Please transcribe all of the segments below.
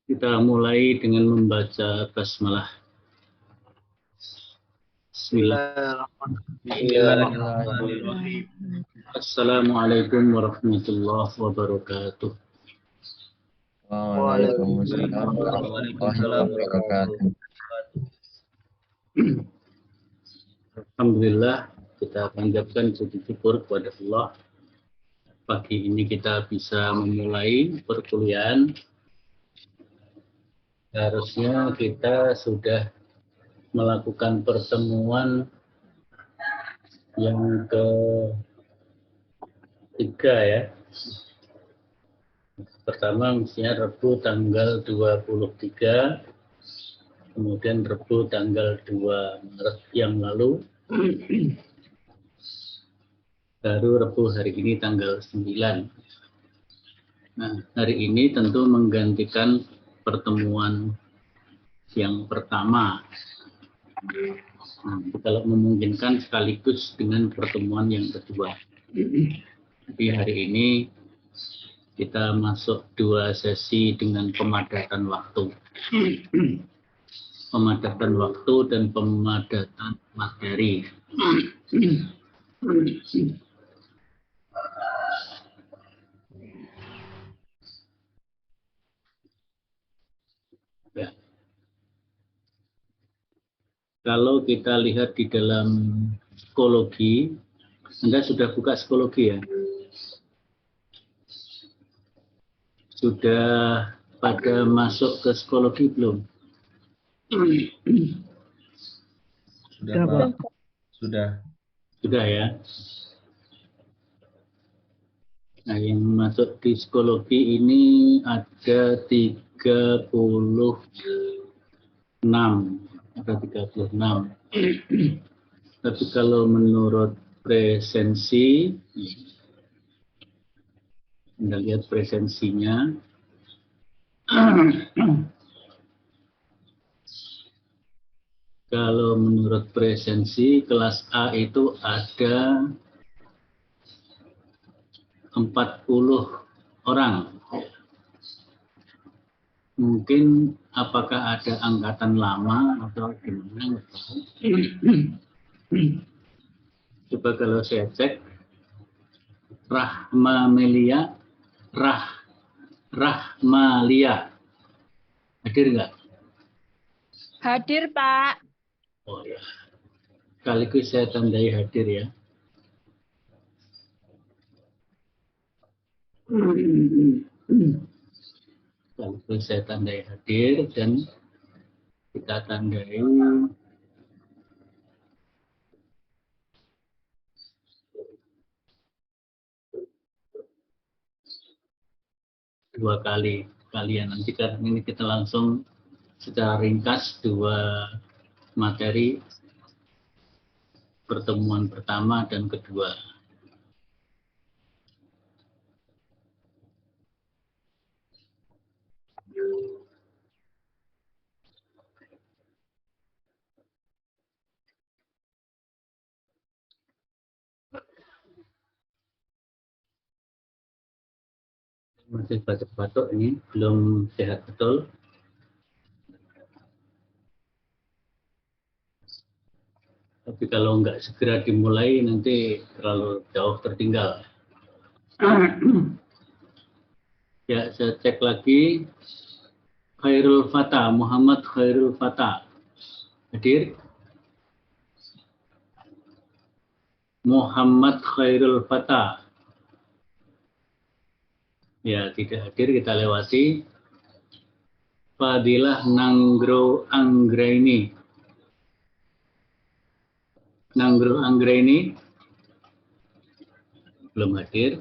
Kita mulai dengan membaca basmalah. Bismillahirrahmanirrahim. Assalamualaikum warahmatullahi wabarakatuh. Waalaikumsalam warahmatullahi wabarakatuh. Alhamdulillah, kita panjatkan puji syukur kepada Allah. Pagi ini kita bisa memulai perkuliahan. Harusnya kita sudah melakukan pertemuan yang ketiga ya. Pertama mestinya Rabu tanggal 23, kemudian Rabu tanggal 2 Maret yang lalu, baru Rabu hari ini tanggal 9. Nah, hari ini tentu menggantikan pertemuan yang pertama. Nah, kalau memungkinkan sekaligus dengan pertemuan yang kedua. Jadi hari ini kita masuk 2 sesi dengan pemadatan waktu. Pemadatan waktu dan pemadatan materi. Ya. Kalau kita lihat di dalam psikologi, Anda sudah buka psikologi ya? Sudah pada masuk ke psikologi belum? Sudah, Pak. Sudah. Sudah ya. Nah, yang masuk di psikologi ini ada 36. Ada 36. Tapi kalau menurut presensi, Anda lihat presensinya. Kalau menurut presensi, kelas A itu ada 40 orang. Mungkin apakah ada angkatan lama atau gimana, nggak tahu. Coba kalau saya cek, Rahmalia, hadir nggak? Hadir, Pak. Oh ya, sekaligus saya tandai hadir ya. Sekaligus saya tandai hadir dan kita tandai dua kali kalian. Nanti karena ini kita langsung secara ringkas 2 materi, pertemuan pertama dan kedua. Masih batuk-batuk ini, belum sehat betul. Tapi kalau nggak segera dimulai nanti terlalu jauh tertinggal. Ya, saya cek lagi. Khairul Fatah, Muhammad Khairul Fatah. Hadir? Muhammad Khairul Fatah. Ya, tidak hadir, kita lewati. Fadilah Nanggro Anggraini. Nanggro Anggraini belum hadir.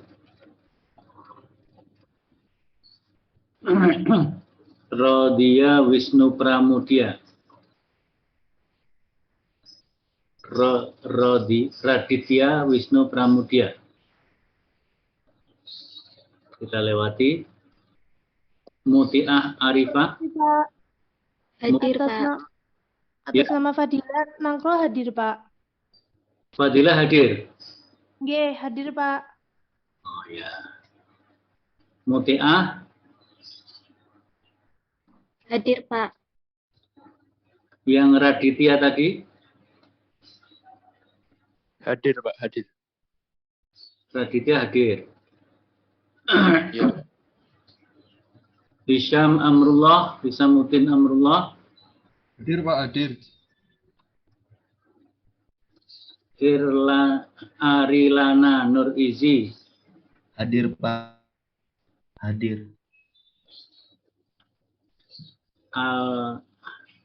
Rodia Wisnu Pramudia. Raditya Wisnu Pramudia. Kita lewati. Mutiah Arifah. Hadir, Pak. Atas nama Fadilah Nangklo hadir, Pak. Fadilah hadir. Nggih, hadir, Pak. Oh ya. Mutiah. Hadir, Pak. Yang Raditya tadi? Hadir, Pak, hadir. Raditya hadir. Ya. Hisham Amrullah, Hisamuddin Amrullah. Hadir Pak, hadir. Arilana Nur Izi. Hadir Pak. Hadir.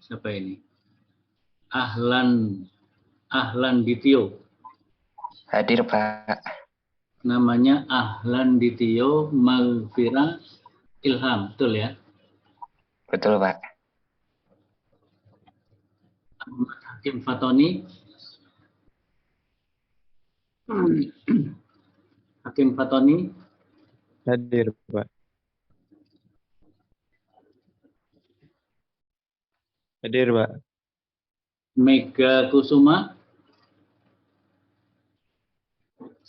Siapa ini? Ahlan Ditio. Hadir Pak. Namanya Ahlan Ditio Malvira Ilham, betul ya? Betul Pak. Ahmad Hakim Fatoni. Hakim Fatoni. Hadir, Pak. Hadir, Pak. Mega Kusuma.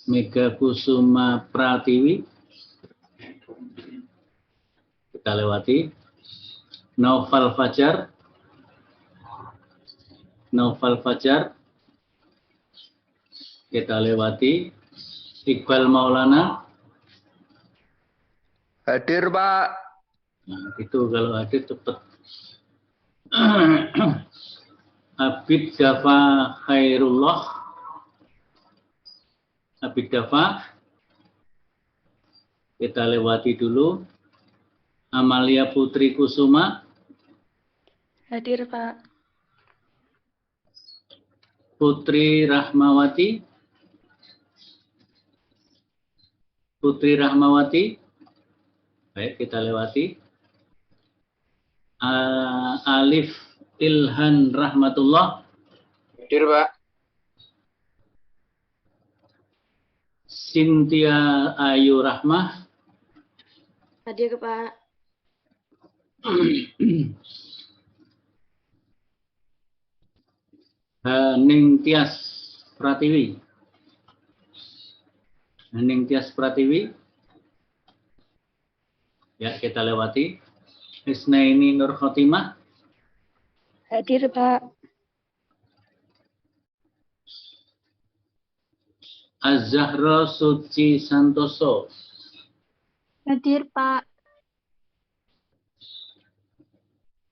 Mega Kusuma Pratiwi. Kita lewati. Naufal Fajar. Naufal Fajar. Kita lewati. Iqbal Maulana. Hadir, Pak. Nah, itu kalau hadir cepat. Abid Dafa Khairullah. Abid Dafa. Kita lewati dulu. Amalia Putri Kusuma. Hadir, Pak. Putri Rahmawati. Putri Rahmawati. Baik, kita lewati. Alif Ilhan Rahmatullah. Hadir, Pak. Cynthia Ayu Rahmah. Hadir, Pak. Hening Tias Pratiwi. Hening Tias Pratiwi. Ya, kita lewati. Isnaini Nur Khotimah. Hadir, Pak. Az-Zahra Suci Santoso. Hadir, Pak.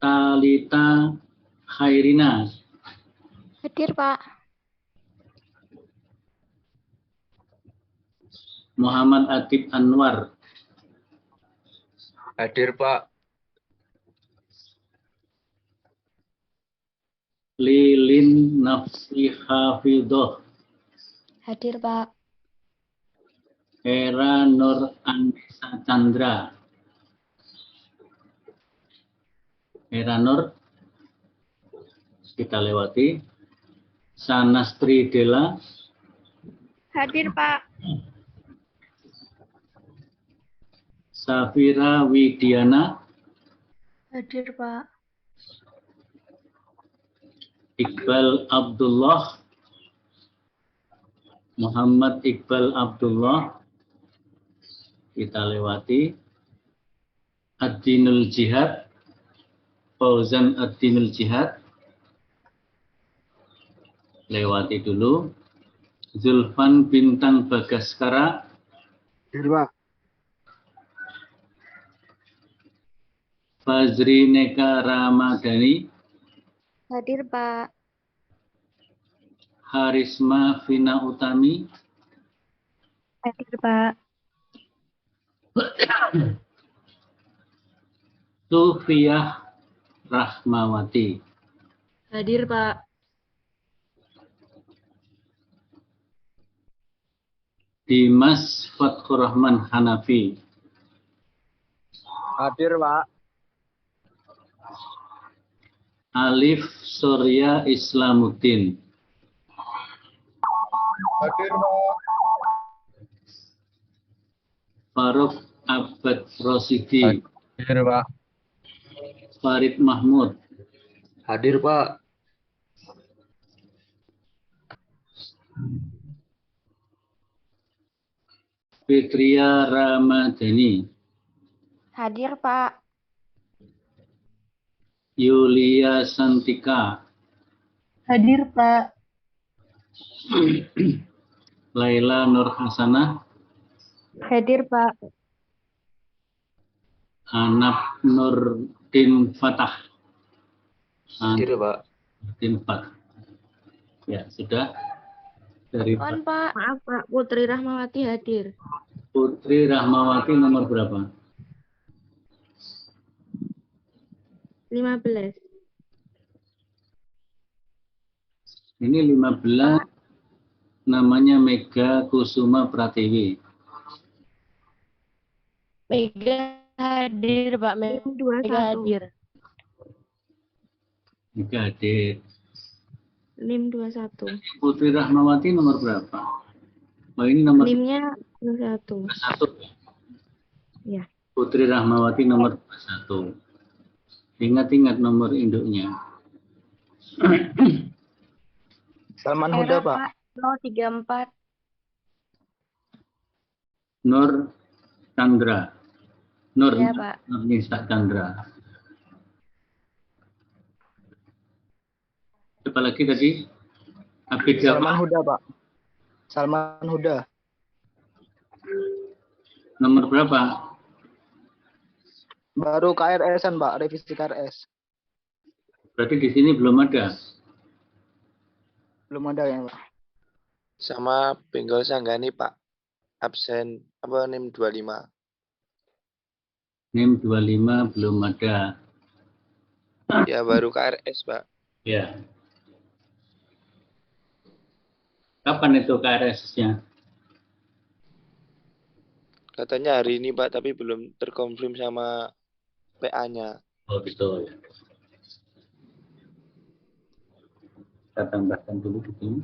Talita Khairina. Hadir, Pak. Muhammad Atib Anwar. Hadir, Pak. Lilin Nafsi Hafidhoh. Hadir, Pak. Hera Nur Anissa Chandra. Hera Nur. Kita lewati. Sanastri Dela. Hadir, Pak. Safira Widiana. Hadir, Pak. Iqbal Abdullah. Muhammad Iqbal Abdullah. Kita lewati. Ad-Dinul Jihad. Fauzan Ad-Dinul Jihad. Lewati dulu. Zulfan Bintang Bagaskara. Hadir, Pak. Fazri Neka Ramadhani. Hadir, Pak. Harisma Vina Utami. Hadir, Pak. Sufiyah Rahmawati. Hadir, Pak. Dimas Fathur Rahman Hanafi. Hadir, Pak. Alif Surya Islamuddin. Hadir, Pak. Faruk Abad Rosidi. Hadir, Pak. Farid Mahmud. Hadir, Pak. Fitria Ramadhani. Hadir, Pak. Yulia Santika. Hadir, Pak. Laila Nur Hasanah. Hadir, Pak. Anab Nurdin Fatah. Hadir Pak. Nurdin Fatah. Ya, sudah. Dari On, Pak. Maaf, Pak. Putri Rahmawati hadir. Putri Rahmawati nomor berapa? 15. Ini 15. Namanya Mega Kusuma Pratiwi. Mega hadir, Pak. Mega 21. hadir. Mega hadir. NIM 21. Putri Rahmawati nomor berapa? Oh, ini nomor NIM-nya 21. 1. Ya. Putri Rahmawati nomor 1. Ingat-ingat nomor induknya. Salman Huda Pak. 034. Nur Chandra. Nur, Iya, Pak. Nur Nisa Chandra. Siapa lagi tadi? Abid Salman Jafar. Huda Pak. Salman Huda. Nomor berapa? Baru KRS-an Pak, revisi KRS. Berarti di sini belum ada. Belum ada ya Pak. Sama Benggol Sanggani Pak. Absen apa NIM 25. NIM 25 belum ada. Ya baru KRS Pak. Ya. Kapan itu KRS-nya? Katanya hari ini Pak, tapi belum terkonfirm sama PA-nya. Oh gitu ya. Kita tambahkan dulu di sini.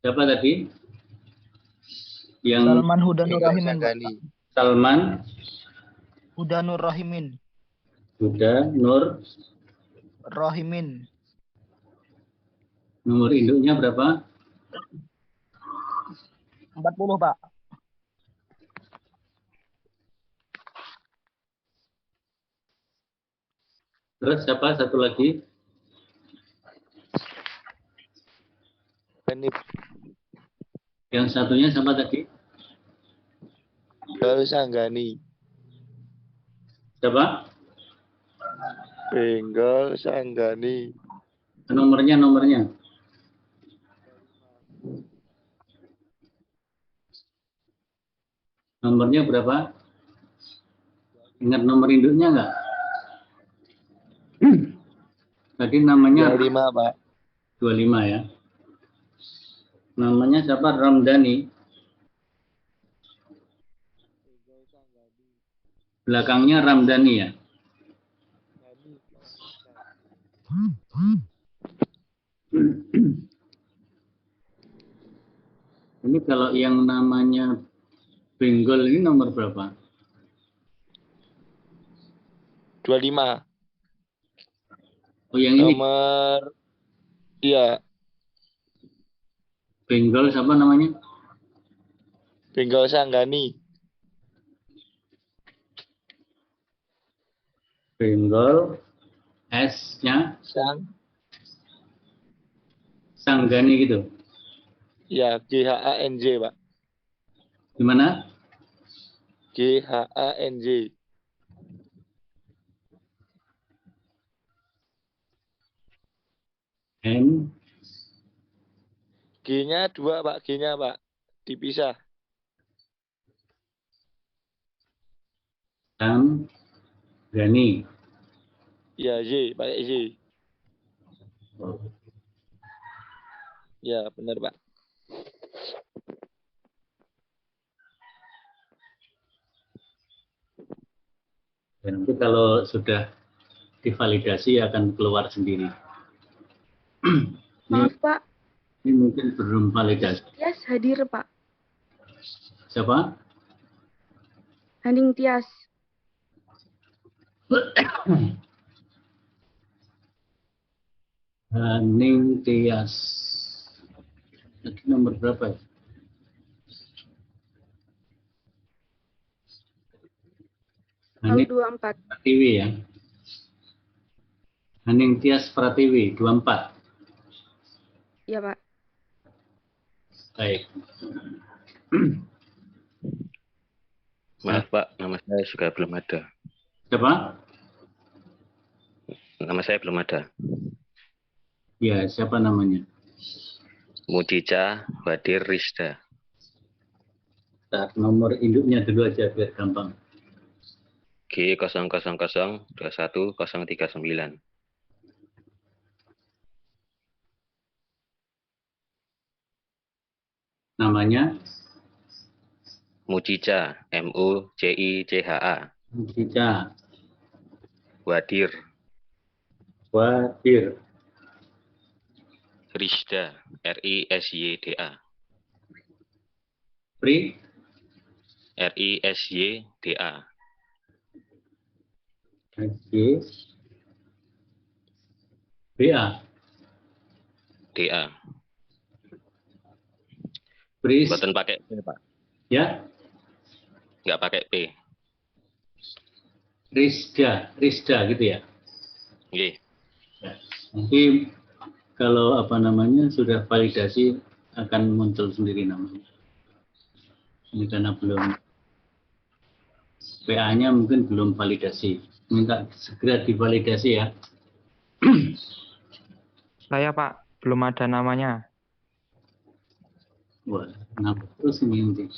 Siapa tadi? Yang Salman Huda Nur Benggol Rahimin Pak. Sanggani. Salman Huda Nur Rahimin. Huda Nur, Rahimin. nomor induknya berapa? 40 Pak. Terus siapa satu lagi? NIM Yang satunya siapa tadi? Benggol Sanggani. Siapa? Benggol Sanggani. Nomornya. Nomornya berapa? Ingat nomor induknya enggak? Tadi namanya 25 Pak. 25 ya. Namanya siapa? Ramdhani. Belakangnya Ramdhani ya. Ini kalau yang namanya Benggol ini nomor berapa? 25. Oh yang ini Nomor iya, Benggol siapa namanya? Benggol Sanggani. Benggol S-nya Sanggani gitu. Ya, GHANJ Pak. Gimana? GHANJ. N G-nya 2 Pak, G-nya Pak. Dipisah. Sanggani. Ya, Y, pakai Y. Oh. Ya, benar Pak. Dan nanti kalau sudah divalidasi akan keluar sendiri. Maaf, Pak. Ini mungkin belum validasi. Tias hadir, Pak. Siapa? Haning Tias. Haning Tias. Tadi nomor berapa ya? Haning 24. Pratiwi ya. Haning Tias Pratiwi 24. Iya, Pak. Baik. Maaf Pak, nama saya juga belum ada. Siapa? Nama saya belum ada. Ya, siapa namanya? Mujica Wadir Rizda. Bentar, nomor induknya dulu aja biar gampang. G00021039. Namanya Mujica, MUJICHA. Mujica Wadir Wadir Rizda, RISYDA. Pri RISYDA. SG BA DA. Pris Bukan pakai P Pak, ya nggak pakai P. Rizda gitu ya. Nggih. Nanti kalau apa namanya sudah validasi akan muncul sendiri namanya. Ini karena belum PA-nya mungkin belum validasi. Minta segera divalidasi ya. Saya Pak, belum ada namanya. Wah, kenapa terus ini nanti?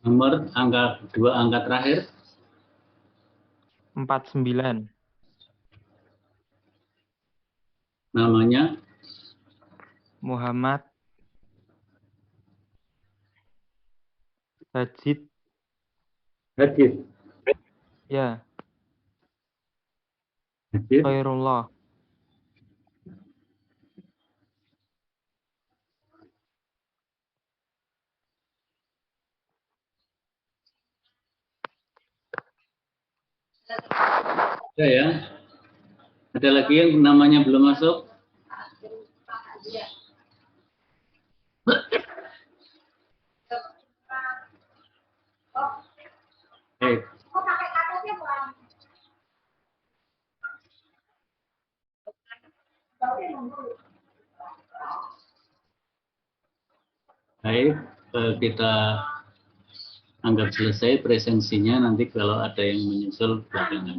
Nomor dua angka terakhir 49. namanya Muhammad Sajid. Hadid. Ya, Hadid. Khairullah. Ada ya. Ada lagi yang namanya belum masuk? Baik. Baik, kita anggap selesai presensinya, nanti kalau ada yang menyusul belakangan.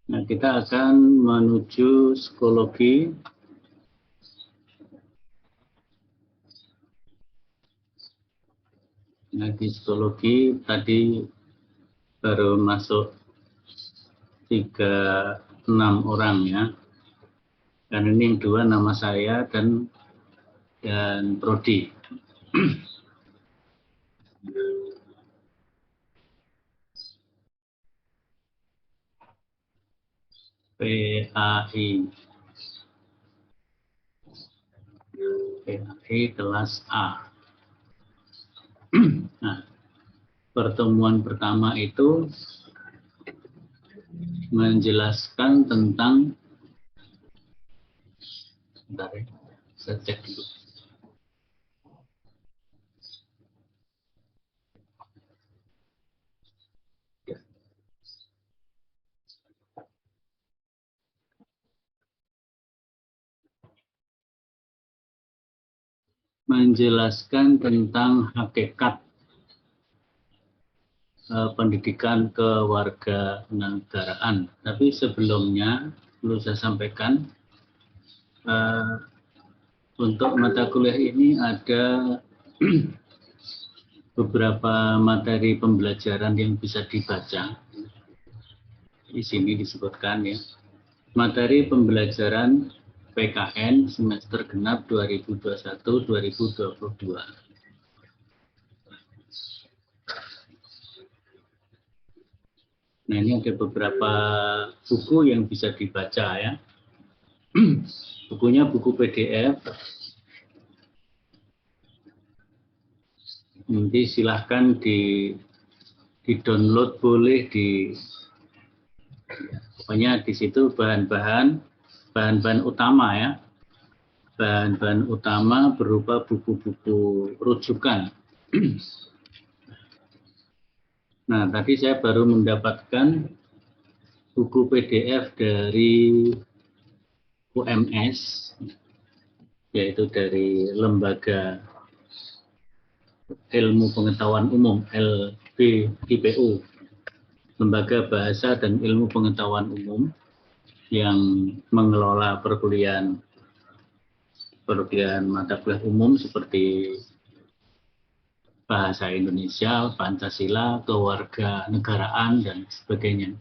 Nah, kita akan menuju psikologi. Nah, di psikologi tadi baru masuk 36 orang ya. Dan ini yang dua nama saya dan Prodi. PAI. PAI kelas A. Nah, pertemuan pertama itu menjelaskan tentang, sebentar ya, saya cek dulu. Menjelaskan tentang hakikat pendidikan kewarganegaraan. Tapi sebelumnya perlu saya sampaikan untuk mata kuliah ini ada beberapa materi pembelajaran yang bisa dibaca. Di sini disebutkan ya. Materi pembelajaran PKN semester genap 2021-2022. Nah, ini ada beberapa buku yang bisa dibaca ya. Bukunya buku PDF. Nanti silahkan di-download, boleh pokoknya di situ bahan-bahan utama ya. Bahan-bahan utama berupa buku-buku rujukan. Nah, tadi saya baru mendapatkan buku PDF dari UMS, yaitu dari Lembaga Ilmu Pengetahuan Umum, LBIPU, Lembaga Bahasa dan Ilmu Pengetahuan Umum yang mengelola perkuliahan mata kuliah umum seperti Bahasa Indonesia, Pancasila, Kewarganegaraan, dan sebagainya.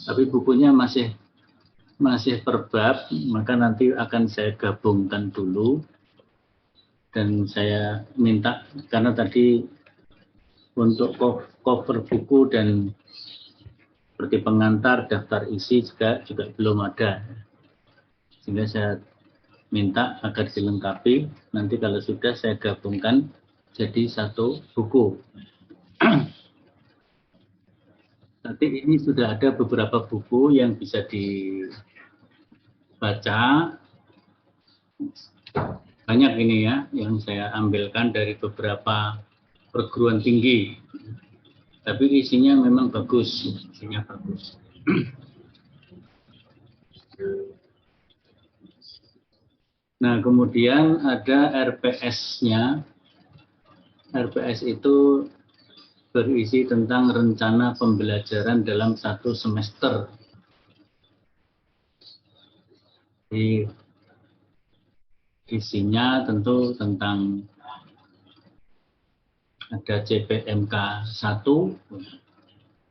Tapi bukunya masih per bab, maka nanti akan saya gabungkan dulu. Dan saya minta, karena tadi untuk cover buku dan seperti pengantar, daftar isi juga belum ada. Sehingga saya minta agar dilengkapi, nanti kalau sudah saya gabungkan jadi satu buku. Nanti ini sudah ada beberapa buku yang bisa dibaca. Banyak ini ya, yang saya ambilkan dari beberapa perguruan tinggi. Tapi isinya memang bagus, isinya bagus. Nah, kemudian ada RPS-nya. RPS itu berisi tentang rencana pembelajaran dalam satu semester. Jadi, isinya tentu tentang ada CPMK 1,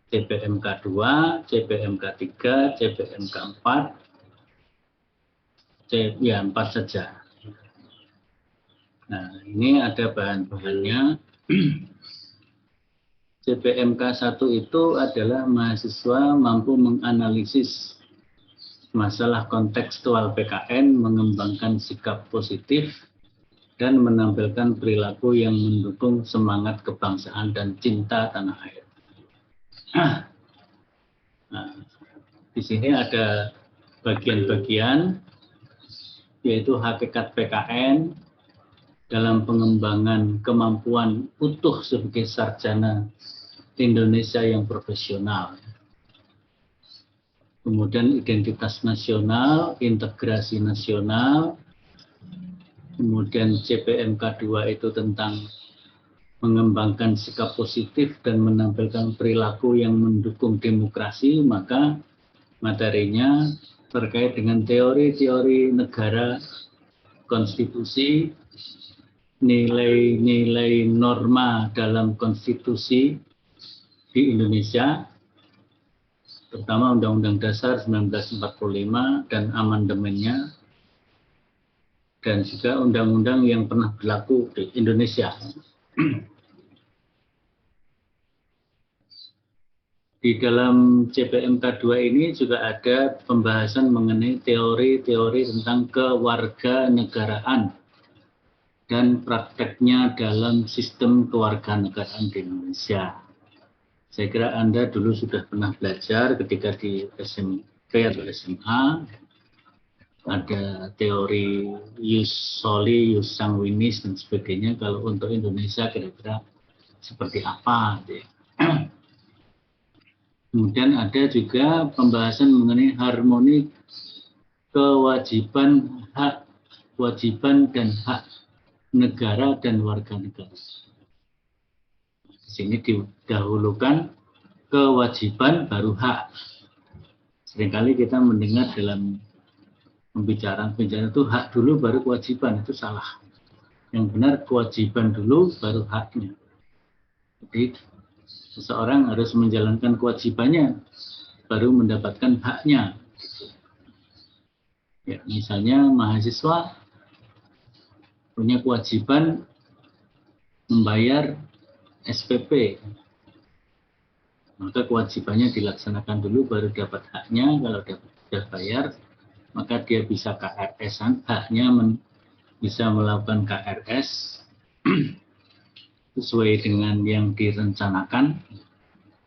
CPMK 2, CPMK 3, CPMK 4, ya 4 saja. Nah, ini ada bahan-bahannya. CPMK 1 itu adalah mahasiswa mampu menganalisis masalah kontekstual PKN, mengembangkan sikap positif, dan menampilkan perilaku yang mendukung semangat kebangsaan dan cinta tanah air. Nah, di sini ada bagian-bagian, yaitu hakikat PKN dalam pengembangan kemampuan utuh sebagai sarjana Indonesia yang profesional. Kemudian identitas nasional, integrasi nasional. Kemudian CPMK 2 itu tentang mengembangkan sikap positif dan menampilkan perilaku yang mendukung demokrasi, maka materinya terkait dengan teori-teori negara, konstitusi, nilai-nilai norma dalam konstitusi di Indonesia, terutama Undang-Undang Dasar 1945 dan amandemennya, dan juga undang-undang yang pernah berlaku di Indonesia. Di dalam CPMK 2 ini juga ada pembahasan mengenai teori-teori tentang kewarganegaraan dan prakteknya dalam sistem kewarganegaraan di Indonesia. Saya kira Anda dulu sudah pernah belajar ketika di SMP atau SMA. Ada teori jus soli, jus sanguinis, dan sebagainya. Kalau untuk Indonesia kira-kira seperti apa? Kemudian ada juga pembahasan mengenai harmoni kewajiban dan hak negara dan warga negara. Di sini didahulukan kewajiban baru hak. Seringkali kita mendengar dalam pembicaraan itu hak dulu baru kewajiban, itu salah. Yang benar kewajiban dulu baru haknya. Jadi seseorang harus menjalankan kewajibannya baru mendapatkan haknya. Ya, misalnya mahasiswa punya kewajiban membayar SPP maka kewajibannya dilaksanakan dulu baru dapat haknya. Kalau sudah bayar, maka dia bisa KRS-an, haknya bisa melakukan KRS sesuai dengan yang direncanakan.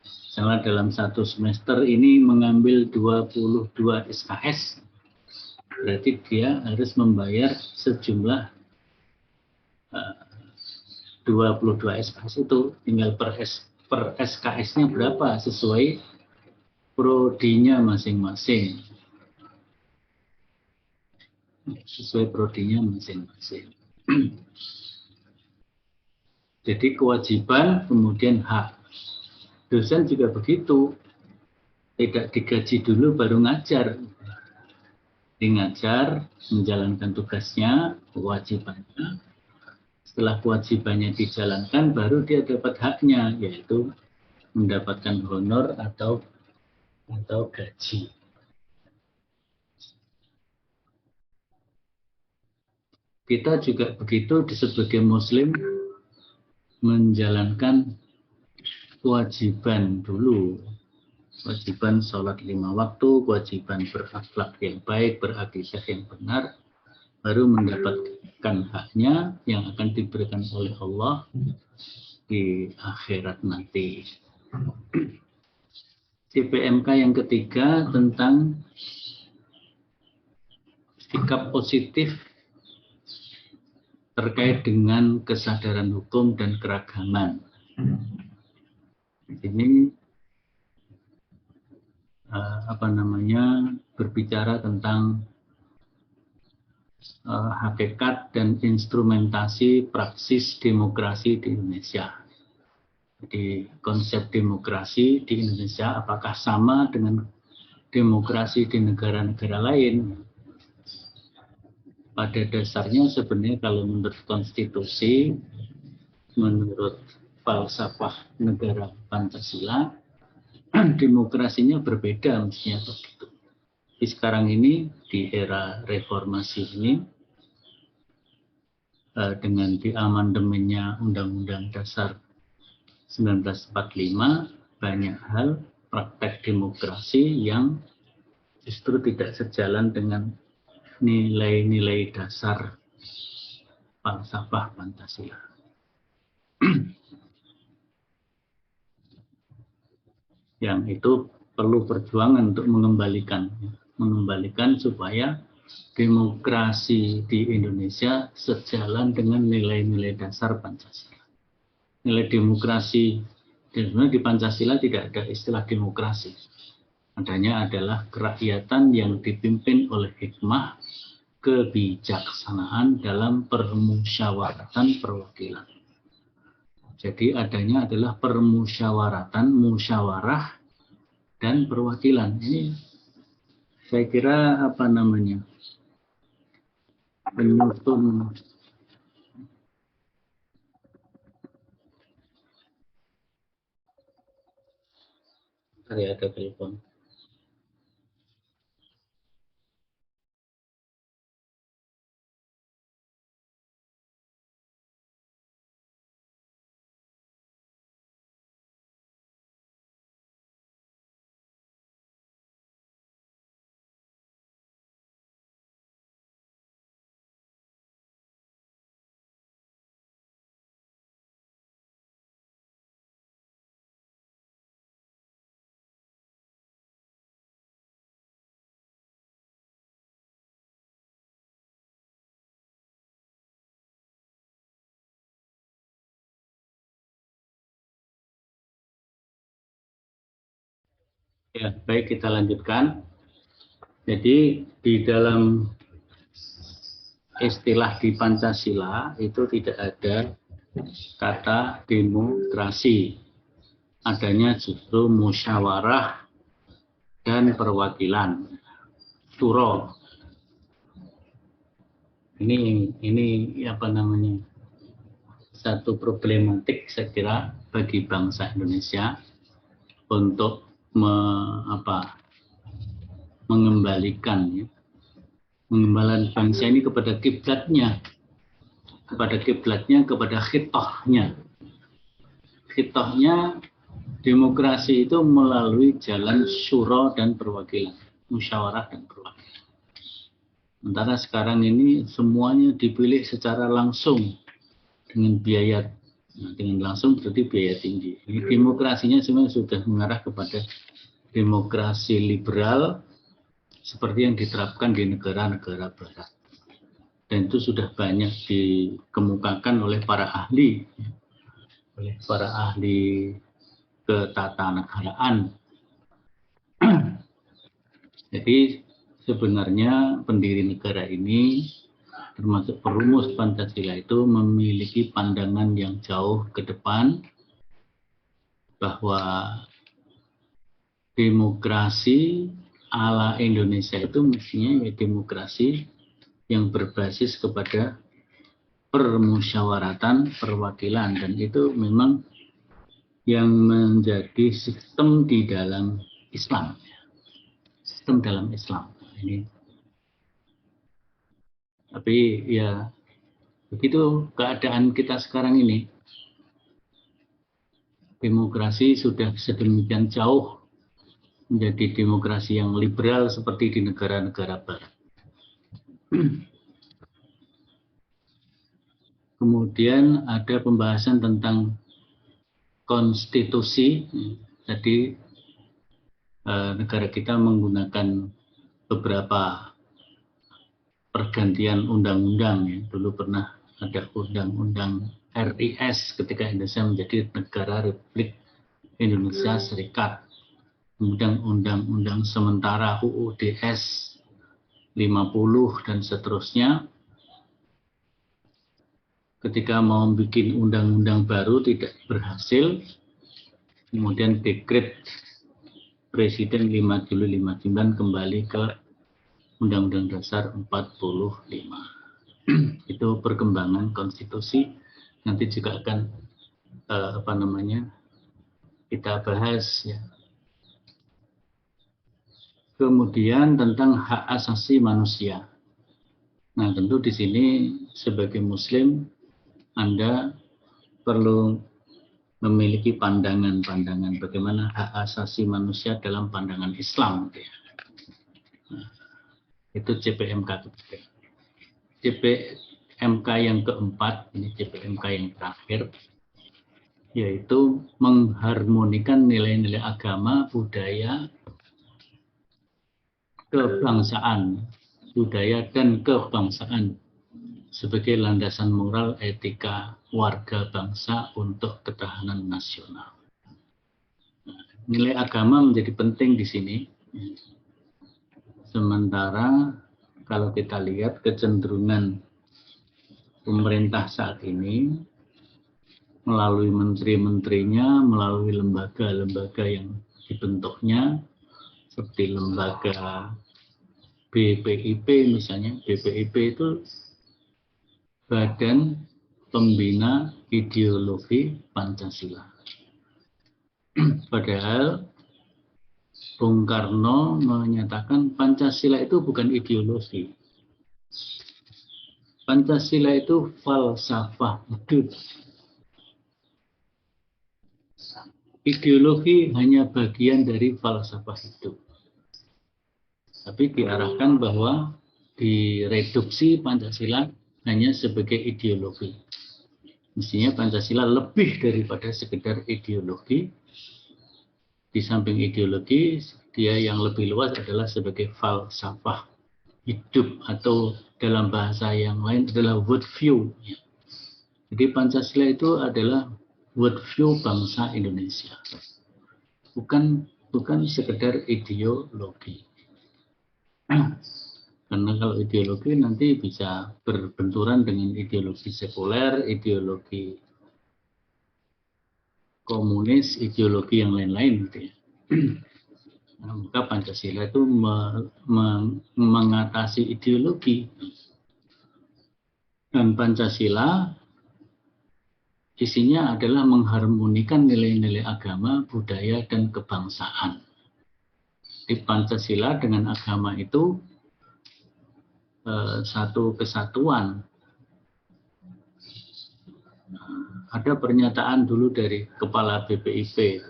Misalnya dalam satu semester ini mengambil 22 SKS, berarti dia harus membayar sejumlah 22 SKS itu. Tinggal per SKS-nya berapa sesuai prodinya masing-masing. Sesuai prodinya masing-masing. Jadi kewajiban kemudian hak. Dosen juga begitu, tidak digaji dulu baru ngajar. Ngajar, menjalankan tugasnya, kewajibannya. Setelah kewajibannya dijalankan, baru dia dapat haknya, yaitu mendapatkan honor atau gaji. Kita juga begitu sebagai Muslim menjalankan kewajiban dulu, kewajiban sholat 5 waktu, kewajiban berakhlak yang baik, berakidah yang benar, baru mendapatkan haknya yang akan diberikan oleh Allah di akhirat nanti. CPMK yang ketiga tentang sikap positif terkait dengan kesadaran hukum dan keragaman. Ini berbicara tentang hakikat dan instrumentasi praksis demokrasi di Indonesia. Jadi konsep demokrasi di Indonesia apakah sama dengan demokrasi di negara-negara lain? Pada dasarnya sebenarnya kalau menurut konstitusi, menurut falsafah negara Pancasila, demokrasinya berbeda mestinya begitu. Di sekarang ini di era reformasi ini dengan diamandemennya Undang-Undang Dasar 1945 banyak hal praktek demokrasi yang justru tidak sejalan dengan nilai-nilai dasar falsafah Pancasila. Yang itu perlu perjuangan untuk mengembalikan supaya demokrasi di Indonesia sejalan dengan nilai-nilai dasar Pancasila. Nilai demokrasi, dan sebenarnya di Pancasila tidak ada istilah demokrasi. Adanya adalah kerakyatan yang dipimpin oleh hikmah, kebijaksanaan dalam permusyawaratan perwakilan. Jadi adanya adalah permusyawaratan, musyawarah, dan perwakilan. Ini saya kira penyusun ada telepon. Ya, baik, kita lanjutkan. Jadi di dalam istilah di Pancasila itu tidak ada kata demokrasi. Adanya justru musyawarah dan perwakilan. Syuro. Ini satu problematik saya kira bagi bangsa Indonesia untuk mengembalikan bangsa ini kepada kiblatnya, kepada khitohnya. Khitohnya Demokrasi itu melalui jalan syura dan perwakilan, musyawarah dan perwakilan. Sementara sekarang ini semuanya dipilih secara langsung dengan biaya. Nah, dengan langsung berarti biaya tinggi. Ini demokrasinya sebenarnya sudah mengarah kepada demokrasi liberal seperti yang diterapkan di negara-negara barat. Dan itu sudah banyak dikemukakan oleh para ahli ketatanegaraan. Jadi sebenarnya pendiri negara ini termasuk perumus Pancasila itu memiliki pandangan yang jauh ke depan bahwa demokrasi ala Indonesia itu mestinya ya demokrasi yang berbasis kepada permusyawaratan perwakilan, dan itu memang yang menjadi sistem di dalam Islam. Sistem dalam Islam. Ini. Tapi ya begitu keadaan kita sekarang ini. Demokrasi sudah sedemikian jauh menjadi demokrasi yang liberal seperti di negara-negara barat. Kemudian ada pembahasan tentang konstitusi. Jadi negara kita menggunakan beberapa pergantian undang-undang. Ya. Dulu pernah ada undang-undang RIS ketika Indonesia menjadi negara Republik Indonesia Serikat. Kemudian undang-undang sementara UUDS 50 dan seterusnya. Ketika mau bikin undang-undang baru tidak berhasil, kemudian dekret Presiden 5 Juli 59 kembali ke Undang-Undang Dasar 45. Itu perkembangan konstitusi, nanti juga akan kita bahas ya. Kemudian tentang hak asasi manusia. Nah, tentu di sini sebagai Muslim Anda perlu memiliki pandangan-pandangan bagaimana hak asasi manusia dalam pandangan Islam. Nah, itu CPMK ketiga. CPMK yang keempat, ini CPMK yang terakhir, yaitu mengharmonikan nilai-nilai agama, budaya, kebangsaan, budaya dan kebangsaan sebagai landasan moral etika warga bangsa untuk ketahanan nasional. Nah, nilai agama menjadi penting di sini. Sementara kalau kita lihat kecenderungan pemerintah saat ini melalui menteri-menterinya, melalui lembaga-lembaga yang dibentuknya, seperti lembaga BPIP misalnya. BPIP itu Badan Pembina Ideologi Pancasila. Padahal Bung Karno menyatakan Pancasila itu bukan ideologi. Pancasila itu falsafah hidup. Ideologi hanya bagian dari falsafah hidup. Tapi diarahkan bahwa direduksi Pancasila hanya sebagai ideologi. Mestinya Pancasila lebih daripada sekedar ideologi. Di samping ideologi, dia yang lebih luas adalah sebagai falsafah hidup, atau dalam bahasa yang lain adalah worldview. Jadi Pancasila itu adalah worldview bangsa Indonesia. Bukan sekedar ideologi. Karena kalau ideologi nanti bisa berbenturan dengan ideologi sekuler, ideologi komunis, ideologi yang lain-lain gitu ya. Nah, maka Pancasila itu mengatasi ideologi. Dan Pancasila isinya adalah mengharmonikan nilai-nilai agama, budaya, dan kebangsaan. Di Pancasila dengan agama itu satu kesatuan. Ada pernyataan dulu dari Kepala BPIP,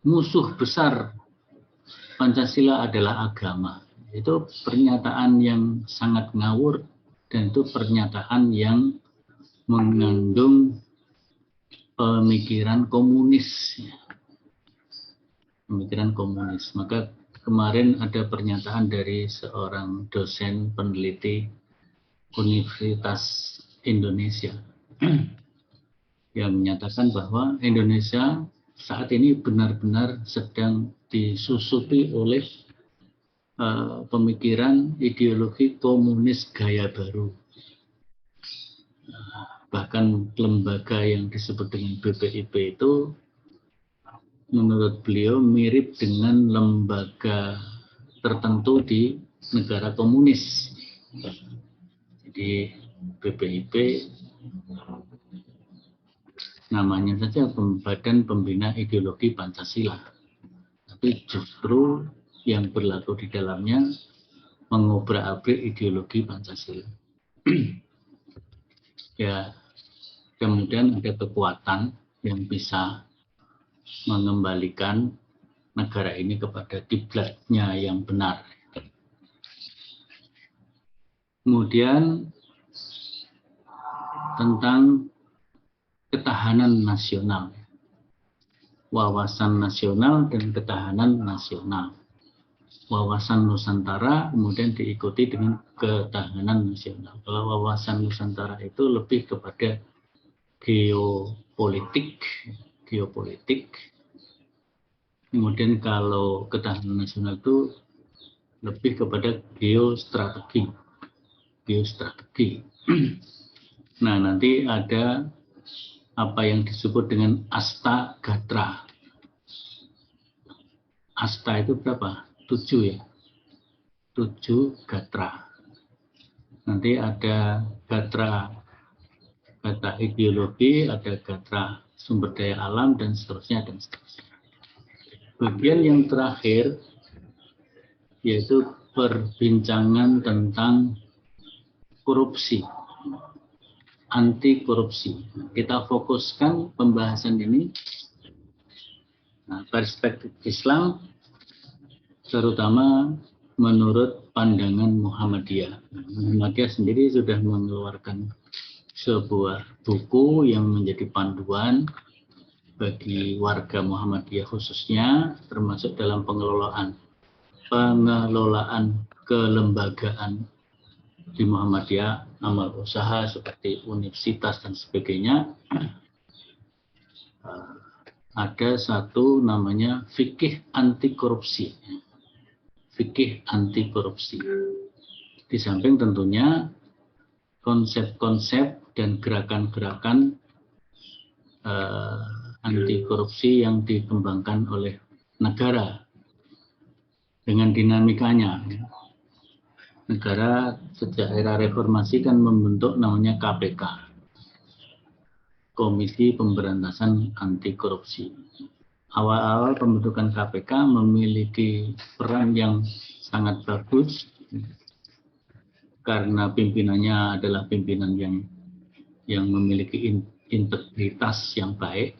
musuh besar Pancasila adalah agama. Itu pernyataan yang sangat ngawur dan itu pernyataan yang mengandung pemikiran komunis. Pemikiran komunis. Maka kemarin ada pernyataan dari seorang dosen peneliti Universitas Indonesia yang menyatakan bahwa Indonesia saat ini benar-benar sedang disusupi oleh pemikiran ideologi komunis gaya baru. Bahkan lembaga yang disebut dengan BPIP itu menurut beliau mirip dengan lembaga tertentu di negara komunis. Jadi BPIP namanya saja Badan Pembina Ideologi Pancasila. Tapi justru yang berlaku di dalamnya mengobrak-abrik ideologi Pancasila. Ya, kemudian ada kekuatan yang bisa mengembalikan negara ini kepada kiblatnya yang benar. Kemudian tentang ketahanan nasional, wawasan nasional dan ketahanan nasional. Wawasan Nusantara kemudian diikuti dengan ketahanan nasional. Kalau wawasan Nusantara itu lebih kepada geopolitik. Kemudian kalau ketahanan nasional itu lebih kepada geostrategi. Nah, nanti ada apa yang disebut dengan Asta Gatra. Asta itu berapa? 7 ya. 7 Gatra. Nanti ada Gatra ideologi, ada Gatra sumber daya alam, dan seterusnya. Bagian yang terakhir yaitu perbincangan tentang korupsi. Anti korupsi. Kita fokuskan pembahasan ini perspektif Islam, terutama menurut pandangan Muhammadiyah. Muhammadiyah sendiri sudah mengeluarkan sebuah buku yang menjadi panduan bagi warga Muhammadiyah khususnya, termasuk dalam pengelolaan kelembagaan di Muhammadiyah, amal usaha seperti universitas dan sebagainya. Ada satu namanya fikih anti korupsi. Fikih anti korupsi. Di samping tentunya konsep-konsep dan gerakan-gerakan anti korupsi yang dikembangkan oleh negara dengan dinamikanya. Negara sejak era reformasi kan membentuk namanya KPK, Komisi Pemberantasan Anti Korupsi. Awal-awal pembentukan KPK memiliki peran yang sangat bagus karena pimpinannya adalah pimpinan yang memiliki integritas yang baik,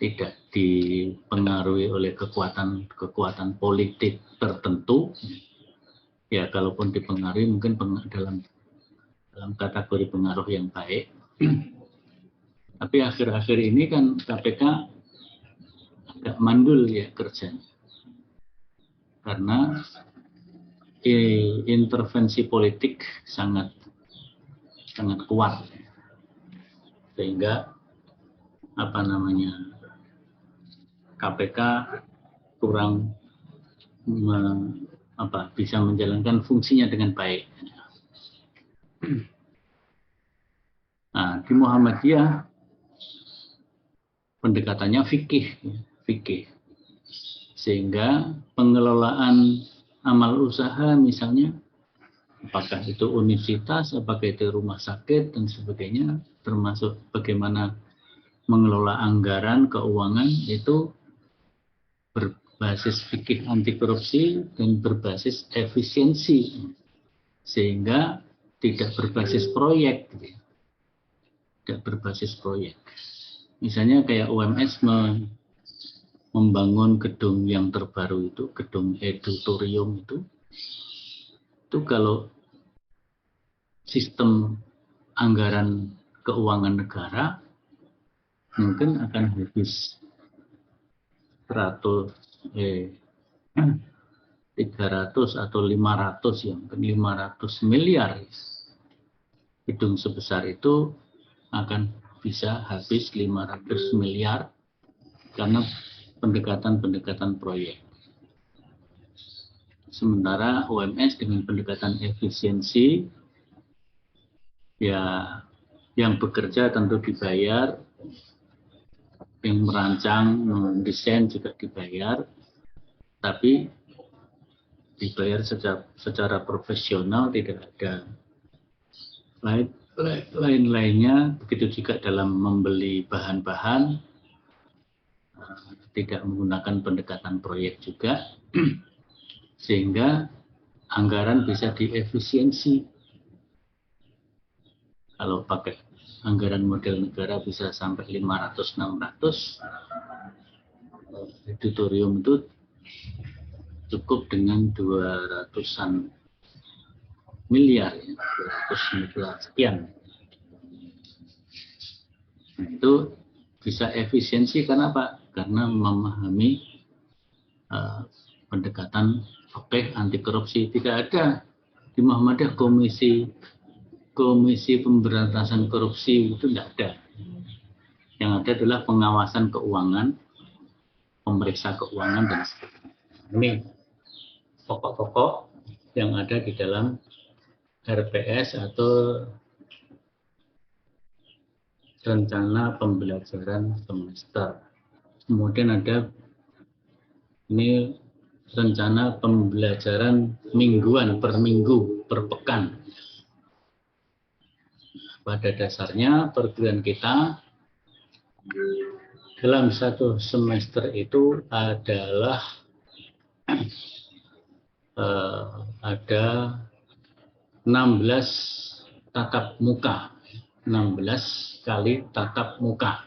tidak dipengaruhi oleh kekuatan politik tertentu. Ya, kalaupun dipengaruhi mungkin dalam kategori pengaruh yang baik. Tapi akhir-akhir ini kan KPK agak mandul ya kerjanya. Karena intervensi politik sangat kuat. Sehingga KPK kurang bisa menjalankan fungsinya dengan baik. Nah, di Muhammadiyah pendekatannya fikih. Sehingga pengelolaan amal usaha misalnya, apakah itu universitas, apakah itu rumah sakit dan sebagainya, termasuk bagaimana mengelola anggaran, keuangan, itu berbasis fikih anti korupsi dan berbasis efisiensi, sehingga tidak berbasis proyek. Tidak berbasis proyek. Misalnya kayak UMS membangun gedung yang terbaru itu, gedung edutorium itu kalau sistem anggaran keuangan negara mungkin akan habis 300 atau 500 ya, mungkin 500 miliar. Gedung sebesar itu akan bisa habis 500 miliar karena pendekatan-pendekatan proyek. Sementara UMS dengan pendekatan efisiensi, ya yang bekerja tentu dibayar, yang merancang, mendesain juga dibayar, tapi dibayar secara profesional, tidak ada lain-lainnya. Begitu juga dalam membeli bahan-bahan, tidak menggunakan pendekatan proyek juga, sehingga anggaran bisa diefisiensi. Kalau pakai anggaran model negara bisa sampai 500-600, edutorium itu cukup dengan 200-an miliar, ya, 200 miliar sekian. Nah, itu bisa efisiensi karena apa? Karena memahami pendekatan fikih anti korupsi. Tidak ada di Muhammadiyah komisi pemberantasan korupsi, itu tidak ada. Yang ada adalah pengawasan keuangan, pemeriksa keuangan dan sebagainya. Ini pokok-pokok yang ada di dalam RPS atau rencana pembelajaran semester. Kemudian ada ini rencana pembelajaran mingguan, per minggu, per pekan. Pada dasarnya perguruan kita dalam satu semester itu adalah ada 16 tatap muka, 16 kali tatap muka.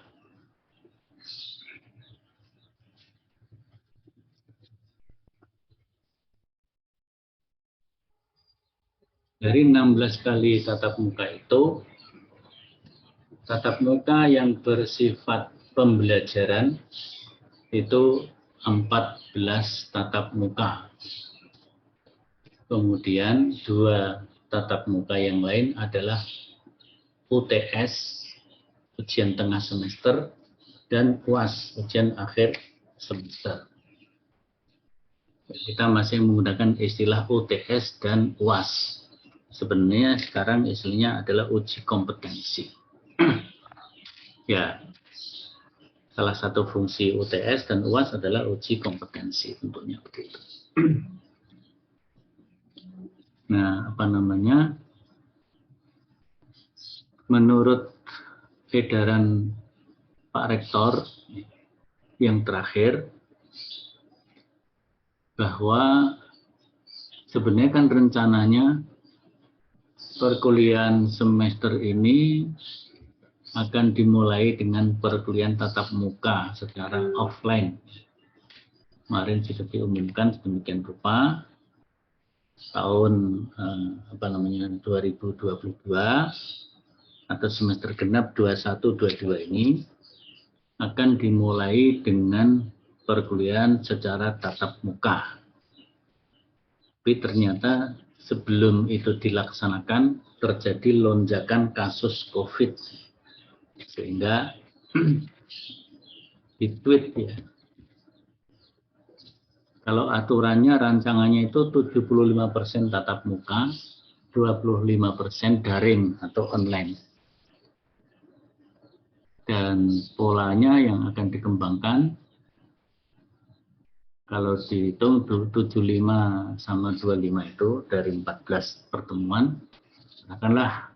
Dari 16 kali tatap muka itu, tatap muka yang bersifat pembelajaran itu 14 tatap muka. Kemudian 2 tatap muka yang lain adalah UTS, ujian tengah semester, dan UAS, ujian akhir semester. Kita masih menggunakan istilah UTS dan UAS. Sebenarnya sekarang istilahnya adalah uji kompetensi. Ya, salah satu fungsi UTS dan UAS adalah uji kompetensi, tentunya begitu. Nah, menurut edaran Pak Rektor yang terakhir, bahwa sebenarnya kan rencananya perkuliahan semester ini akan dimulai dengan perkuliahan tatap muka secara offline. Kemarin sudah diumumkan sedemikian rupa tahun 2022 atau semester genap 21-22 ini akan dimulai dengan perkuliahan secara tatap muka. Tapi ternyata sebelum itu dilaksanakan terjadi lonjakan kasus COVID, sehingga di-tweet ya. Kalau aturannya, rancangannya itu 75% tatap muka, 25% daring atau online. Dan polanya yang akan dikembangkan, kalau dihitung 75 sama 25 itu dari 14 pertemuan, katakanlah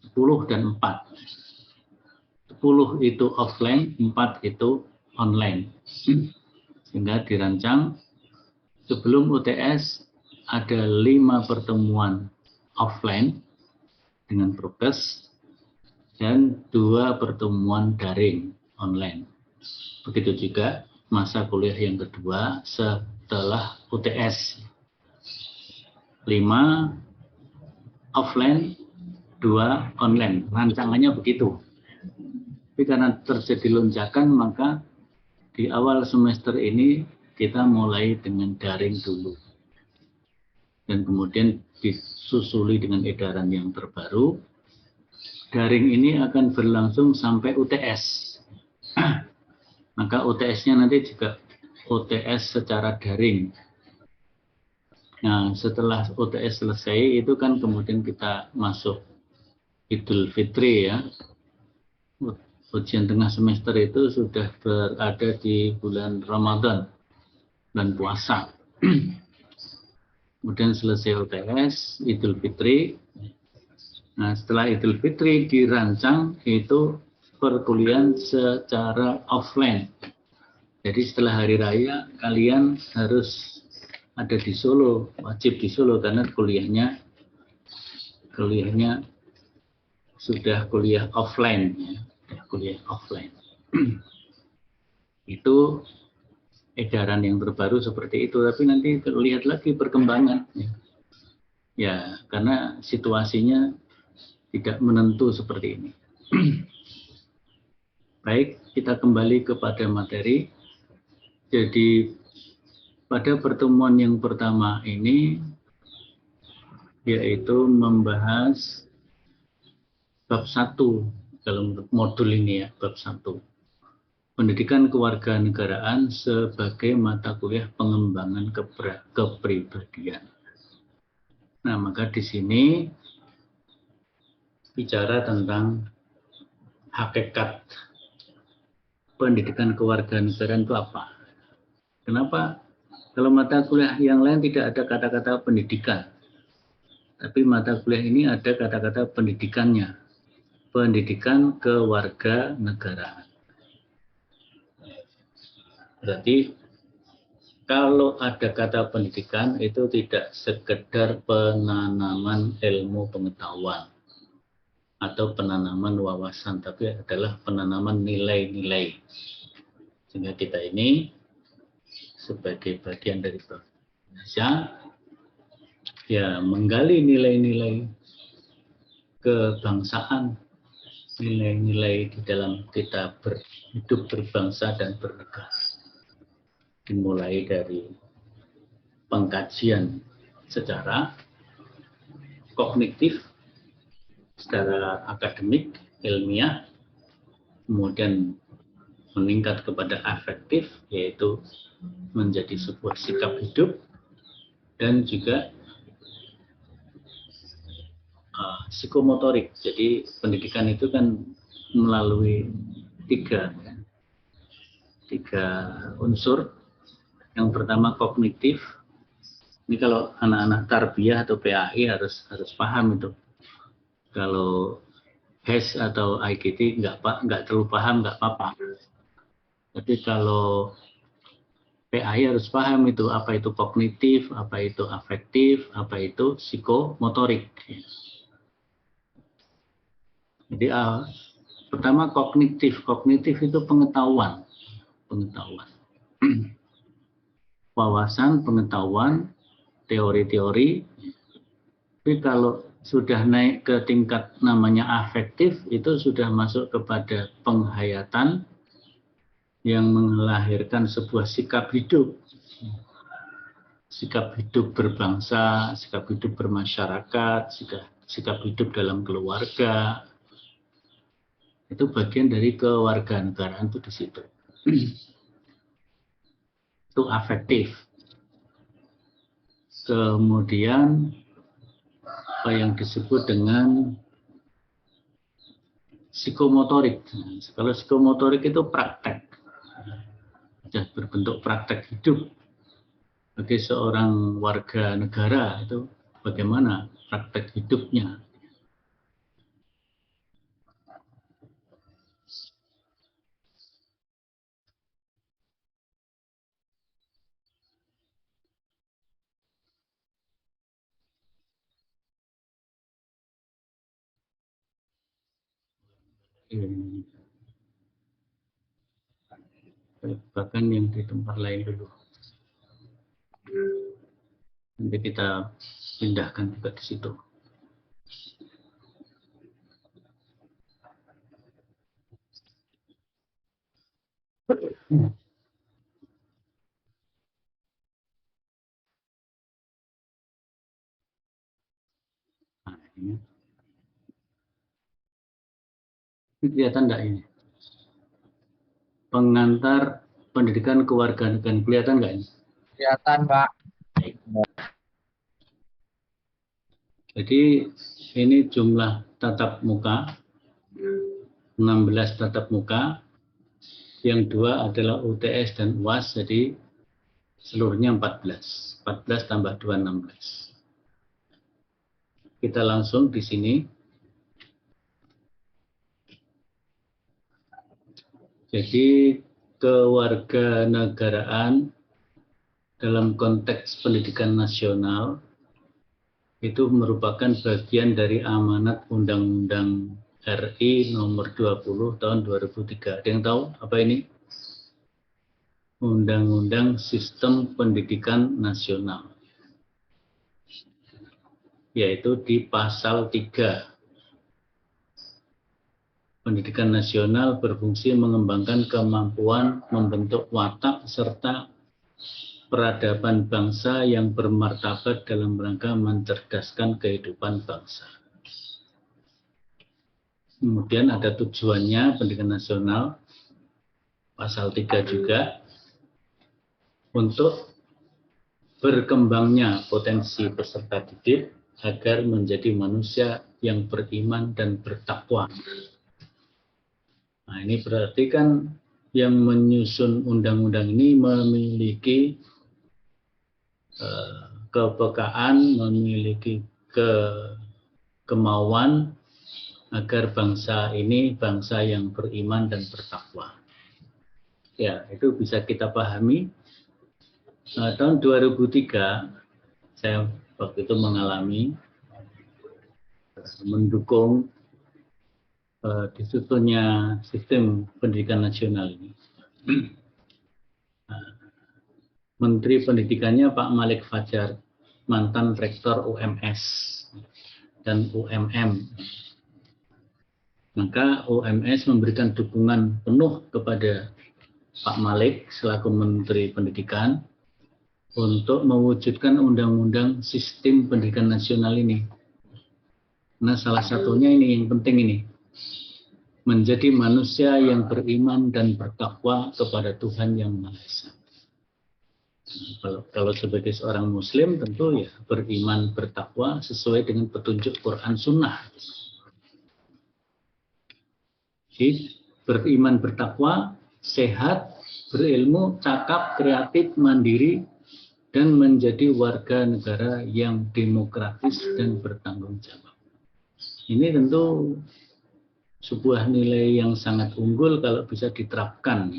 10 dan 4. 10 itu offline, 4 itu online. Sehingga dirancang sebelum UTS ada 5 pertemuan offline dengan prokes dan 2 pertemuan daring online. Begitu juga masa kuliah yang kedua setelah UTS. 5 offline, 2 online. Rancangannya begitu. Tapi karena terjadi lonjakan, maka di awal semester ini kita mulai dengan daring dulu. Dan kemudian disusuli dengan edaran yang terbaru. Daring ini akan berlangsung sampai UTS. Maka UTS-nya nanti juga UTS secara daring. Nah, setelah UTS selesai, itu kan kemudian kita masuk Idul Fitri ya. Ujian tengah semester itu sudah berada di bulan Ramadan, bulan puasa. Kemudian selesai UTS, Idul Fitri. Nah, setelah Idul Fitri dirancang itu perkuliahan secara offline. Jadi setelah hari raya kalian harus ada di Solo, wajib di Solo karena kuliahnya sudah kuliah offline ya. Kuliah offline. Itu edaran yang terbaru seperti itu, tapi nanti lihat lagi perkembangan ya, karena situasinya tidak menentu seperti ini. Baik, kita kembali kepada materi. Jadi pada pertemuan yang pertama ini yaitu membahas bab 1 dalam modul ini ya, bab 1. Pendidikan kewarganegaraan sebagai mata kuliah pengembangan kepribadian. Nah, maka di sini bicara tentang hakikat pendidikan kewarganegaraan itu apa. Kenapa? Kalau mata kuliah yang lain tidak ada kata-kata pendidikan. Tapi mata kuliah ini ada kata-kata pendidikannya. Pendidikan kewarganegaraan. Berarti kalau ada kata pendidikan itu tidak sekedar penanaman ilmu pengetahuan atau penanaman wawasan, tapi adalah penanaman nilai-nilai. Sehingga kita ini sebagai bagian dari Indonesia ya menggali nilai-nilai kebangsaan, nilai-nilai di dalam kita hidup berbangsa dan bernegara. Dimulai dari pengkajian secara kognitif, secara akademik, ilmiah, kemudian meningkat kepada afektif, yaitu menjadi sebuah sikap hidup, dan juga psikomotorik. Jadi pendidikan itu kan melalui tiga unsur. Yang pertama kognitif. Ini kalau anak-anak tarbiyah atau PAI harus paham itu. Kalau HES atau IKT nggak terlalu paham, nggak apa-apa. Tapi kalau PAI harus paham itu apa itu kognitif, apa itu afektif, apa itu psikomotorik. Jadi pertama kognitif itu pengetahuan. Wawasan, pengetahuan, teori-teori. Tapi kalau sudah naik ke tingkat namanya afektif, itu sudah masuk kepada penghayatan yang melahirkan sebuah sikap hidup. Sikap hidup berbangsa, sikap hidup bermasyarakat, sikap hidup dalam keluarga. Itu bagian dari kewarganegaraan itu di situ. Itu afektif. Kemudian apa yang disebut dengan psikomotorik. Kalau psikomotorik itu praktek. Ya, berbentuk praktek hidup. Bagi seorang warga negara itu bagaimana praktek hidupnya. Bahkan yang di tempat lain dulu. Nanti kita pindahkan juga di situ. Nah, ini kelihatan enggak ini? Pengantar pendidikan kewarganegaraan, kelihatan enggak ini? Kelihatan, Pak. Jadi ini jumlah tatap muka, 16 tatap muka, yang 2 adalah UTS dan UAS, jadi seluruhnya 14. 14 tambah 2, 16. Kita langsung di sini. Jadi kewarganegaraan dalam konteks pendidikan nasional itu merupakan bagian dari amanat Undang-Undang RI nomor 20 tahun 2003. Ada yang tahu apa ini? Undang-Undang Sistem Pendidikan Nasional. Yaitu di pasal 3. Pendidikan nasional berfungsi mengembangkan kemampuan membentuk watak serta peradaban bangsa yang bermartabat dalam rangka mencerdaskan kehidupan bangsa. Kemudian ada tujuannya pendidikan nasional, pasal 3 juga, untuk berkembangnya potensi peserta didik agar menjadi manusia yang beriman dan bertakwa. Nah, ini berarti kan yang menyusun undang-undang ini memiliki kepekaan, memiliki kemauan agar bangsa ini bangsa yang beriman dan bertakwa. Ya, itu bisa kita pahami. Tahun 2003 saya waktu itu mengalami mendukung disusunnya sistem pendidikan nasional ini. Menteri Pendidikannya Pak Malik Fajar, mantan Rektor UMS dan UMM. Maka UMS memberikan dukungan penuh kepada Pak Malik selaku Menteri Pendidikan untuk mewujudkan undang-undang sistem pendidikan nasional ini. Nah, salah satunya ini yang penting ini. Menjadi manusia yang beriman dan bertakwa kepada Tuhan Yang Maha Esa. Kalau sebagai seorang Muslim tentu ya beriman bertakwa sesuai dengan petunjuk Quran Sunnah. Jadi beriman bertakwa, sehat, berilmu, cakap, kreatif, mandiri, dan menjadi warga negara yang demokratis dan bertanggung jawab. Ini tentu sebuah nilai yang sangat unggul kalau bisa diterapkan.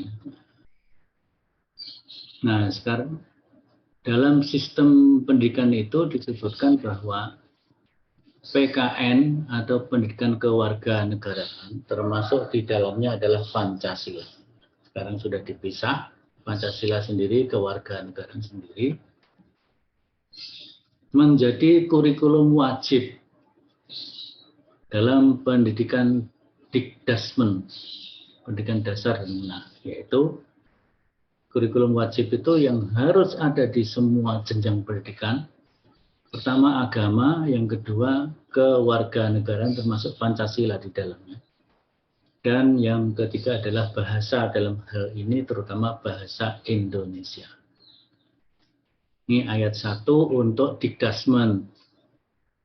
Nah, sekarang dalam sistem pendidikan itu disebutkan bahwa PKN atau pendidikan kewarganegaraan termasuk di dalamnya adalah Pancasila. Sekarang sudah dipisah, Pancasila sendiri, kewarganegaraan sendiri, menjadi kurikulum wajib dalam pendidikan Dikdasmen, pendidikan dasar dan menengah, yaitu kurikulum wajib itu yang harus ada di semua jenjang pendidikan. Pertama agama, yang kedua kewarganegaraan termasuk Pancasila di dalamnya. Dan yang ketiga adalah bahasa dalam hal ini terutama bahasa Indonesia. Ini ayat 1 untuk Dikdasmen.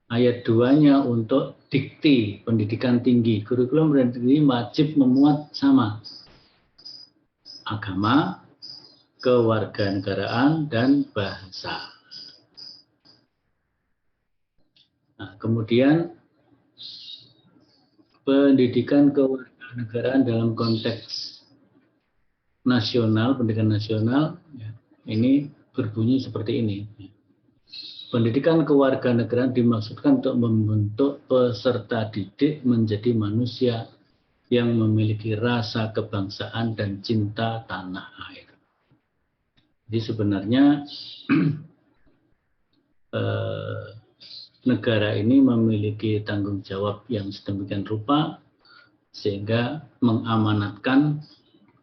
Ayat 2-nya untuk dikti, pendidikan tinggi. Kurikulum pendidikan tinggi wajib memuat sama. Agama, kewarganegaraan, dan bahasa. Nah, kemudian pendidikan kewarganegaraan dalam konteks nasional, pendidikan nasional, ya, ini berbunyi seperti ini. Pendidikan kewarganegaraan dimaksudkan untuk membentuk peserta didik menjadi manusia yang memiliki rasa kebangsaan dan cinta tanah air. Jadi sebenarnya negara ini memiliki tanggung jawab yang sedemikian rupa sehingga mengamanatkan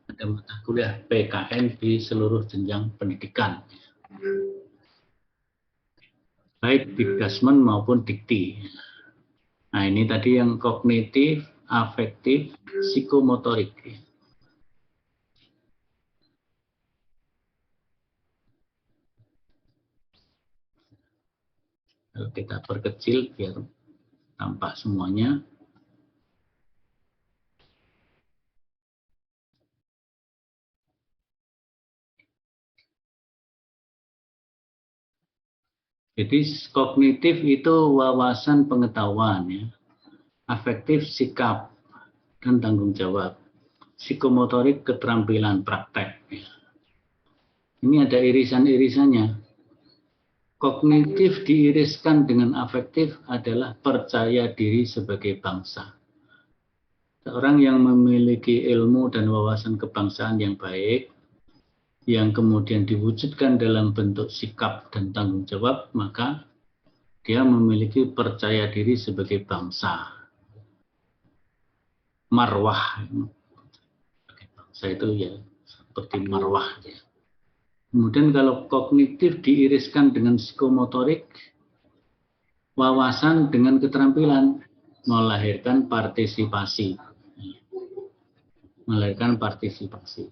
ada mata kuliah PKN di seluruh jenjang pendidikan, baik Dikdasmen maupun Dikti. Nah, ini tadi yang kognitif, afektif, psikomotorik. Kalau kita perkecil biar tampak semuanya. Jadi kognitif itu wawasan pengetahuan, ya. Afektif sikap dan tanggung jawab. Psikomotorik keterampilan praktek. Ya. Ini ada irisan-irisannya. Kognitif diiriskan dengan afektif adalah percaya diri sebagai bangsa. Seorang yang memiliki ilmu dan wawasan kebangsaan yang baik, yang kemudian diwujudkan dalam bentuk sikap dan tanggung jawab, maka dia memiliki percaya diri sebagai bangsa. Marwah. Bangsa itu ya seperti marwah. Ya. Kemudian kalau kognitif diiriskan dengan psikomotorik, wawasan dengan keterampilan, melahirkan partisipasi. Melahirkan partisipasi.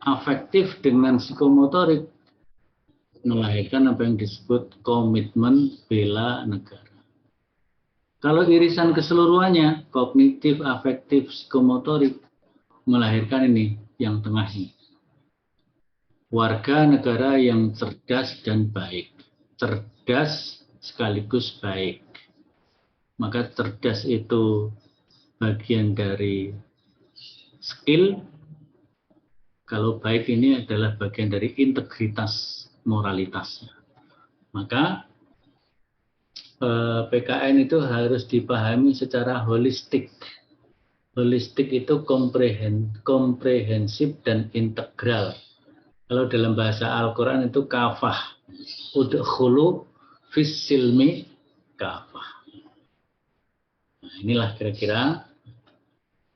Afektif dengan psikomotorik, melahirkan apa yang disebut komitmen bela negara. Kalau irisan keseluruhannya, kognitif, afektif, psikomotorik, melahirkan ini, yang tengah ini. Warga negara yang cerdas dan baik. Cerdas sekaligus baik. Maka cerdas itu bagian dari skill. Kalau baik ini adalah bagian dari integritas moralitasnya. Maka PKN itu harus dipahami secara holistik. Holistik itu komprehensif dan integral. Kalau dalam bahasa Al-Quran itu kafah. Udkhulu fis silmi kafah. Nah, inilah kira-kira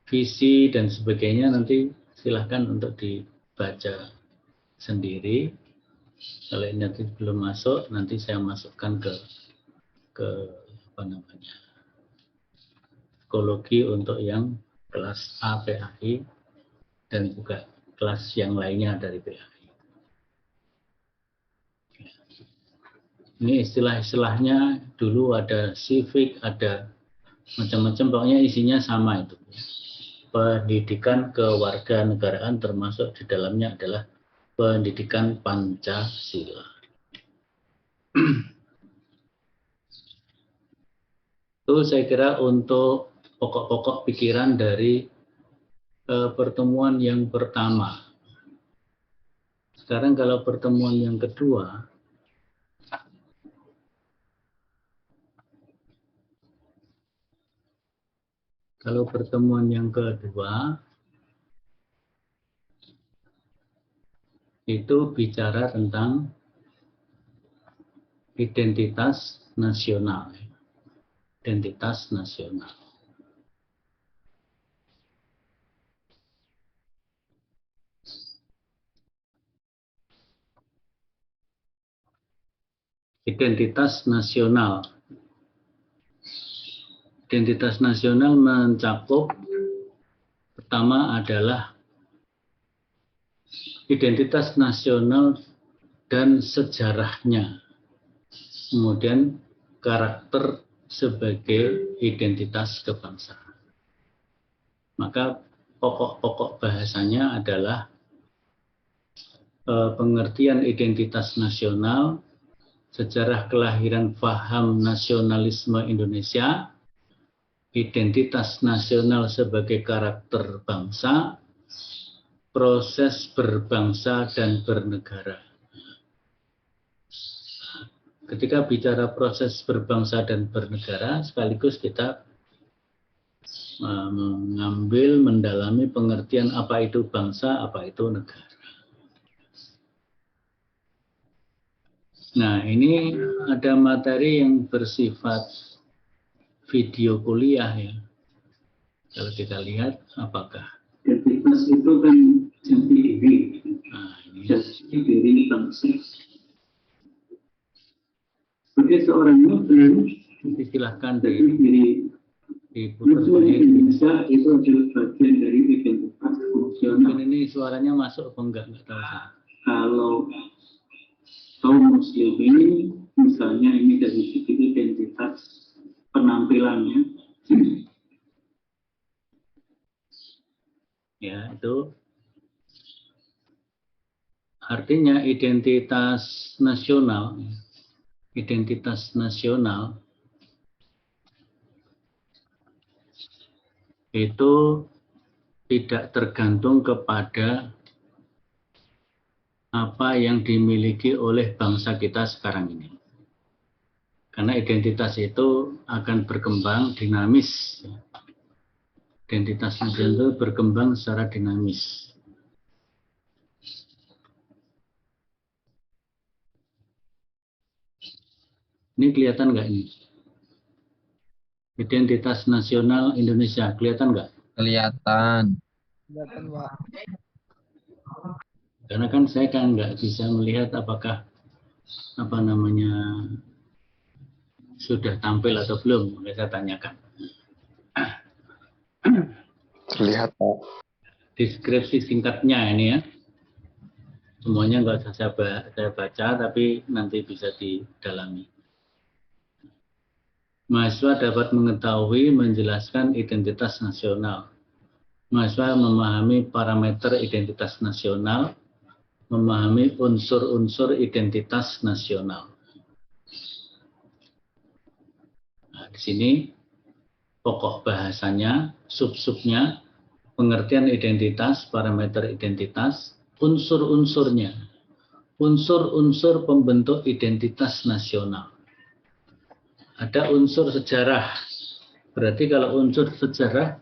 visi dan sebagainya, nanti silahkan untuk dibaca sendiri. Kalau ini nanti belum masuk, nanti saya masukkan ke apa namanya, psikologi untuk yang kelas A PAI dan juga kelas yang lainnya dari PAI. Ini istilah-istilahnya dulu ada civic, ada macam-macam, pokoknya isinya sama itu. Pendidikan kewarganegaraan termasuk di dalamnya adalah pendidikan Pancasila. Itu saya kira untuk pokok-pokok pikiran dari pertemuan yang pertama. Sekarang kalau pertemuan yang kedua, itu bicara tentang identitas nasional. Identitas nasional. Identitas nasional. Identitas nasional mencakup, pertama adalah identitas nasional dan sejarahnya. Kemudian karakter sebagai identitas kebangsaan. Maka pokok-pokok bahasanya adalah pengertian identitas nasional, sejarah kelahiran paham nasionalisme Indonesia, identitas nasional sebagai karakter bangsa, proses berbangsa dan bernegara. Ketika bicara proses berbangsa dan bernegara, sekaligus kita mengambil, mendalami pengertian apa itu bangsa, apa itu negara. Nah, ini ada materi yang bersifat video kuliah ya. Kalau kita lihat, apakah identitas itu kan jati diri. Nah, ini jati diri bangsa. Sebagai seorang Muslim, silahkan diputar Indonesia itu adalah bagian dari identitas fungsional. Ini suaranya masuk apa enggak tahu saya. Kalau kaum muslimin misalnya ini dari segi identitas penampilannya ya, itu artinya identitas nasional itu tidak tergantung kepada apa yang dimiliki oleh bangsa kita sekarang ini. Karena identitas itu akan berkembang dinamis. Identitas nasional itu berkembang secara dinamis. Ini kelihatan nggak ini? Identitas nasional Indonesia, kelihatan nggak? Kelihatan. Kelihatan, Pak. Karena kan saya kan nggak bisa melihat apakah sudah tampil atau belum, saya tanyakan. Terlihat, Pak. Deskripsi singkatnya ini ya, semuanya nggak usah saya baca, tapi nanti bisa didalami. Mahasiswa dapat mengetahui, menjelaskan identitas nasional. Mahasiswa memahami parameter identitas nasional, memahami unsur-unsur identitas nasional. Nah, di sini pokok bahasanya, sub-subnya, pengertian identitas, parameter identitas, unsur-unsurnya, unsur-unsur pembentuk identitas nasional. Ada unsur sejarah. Berarti kalau unsur sejarah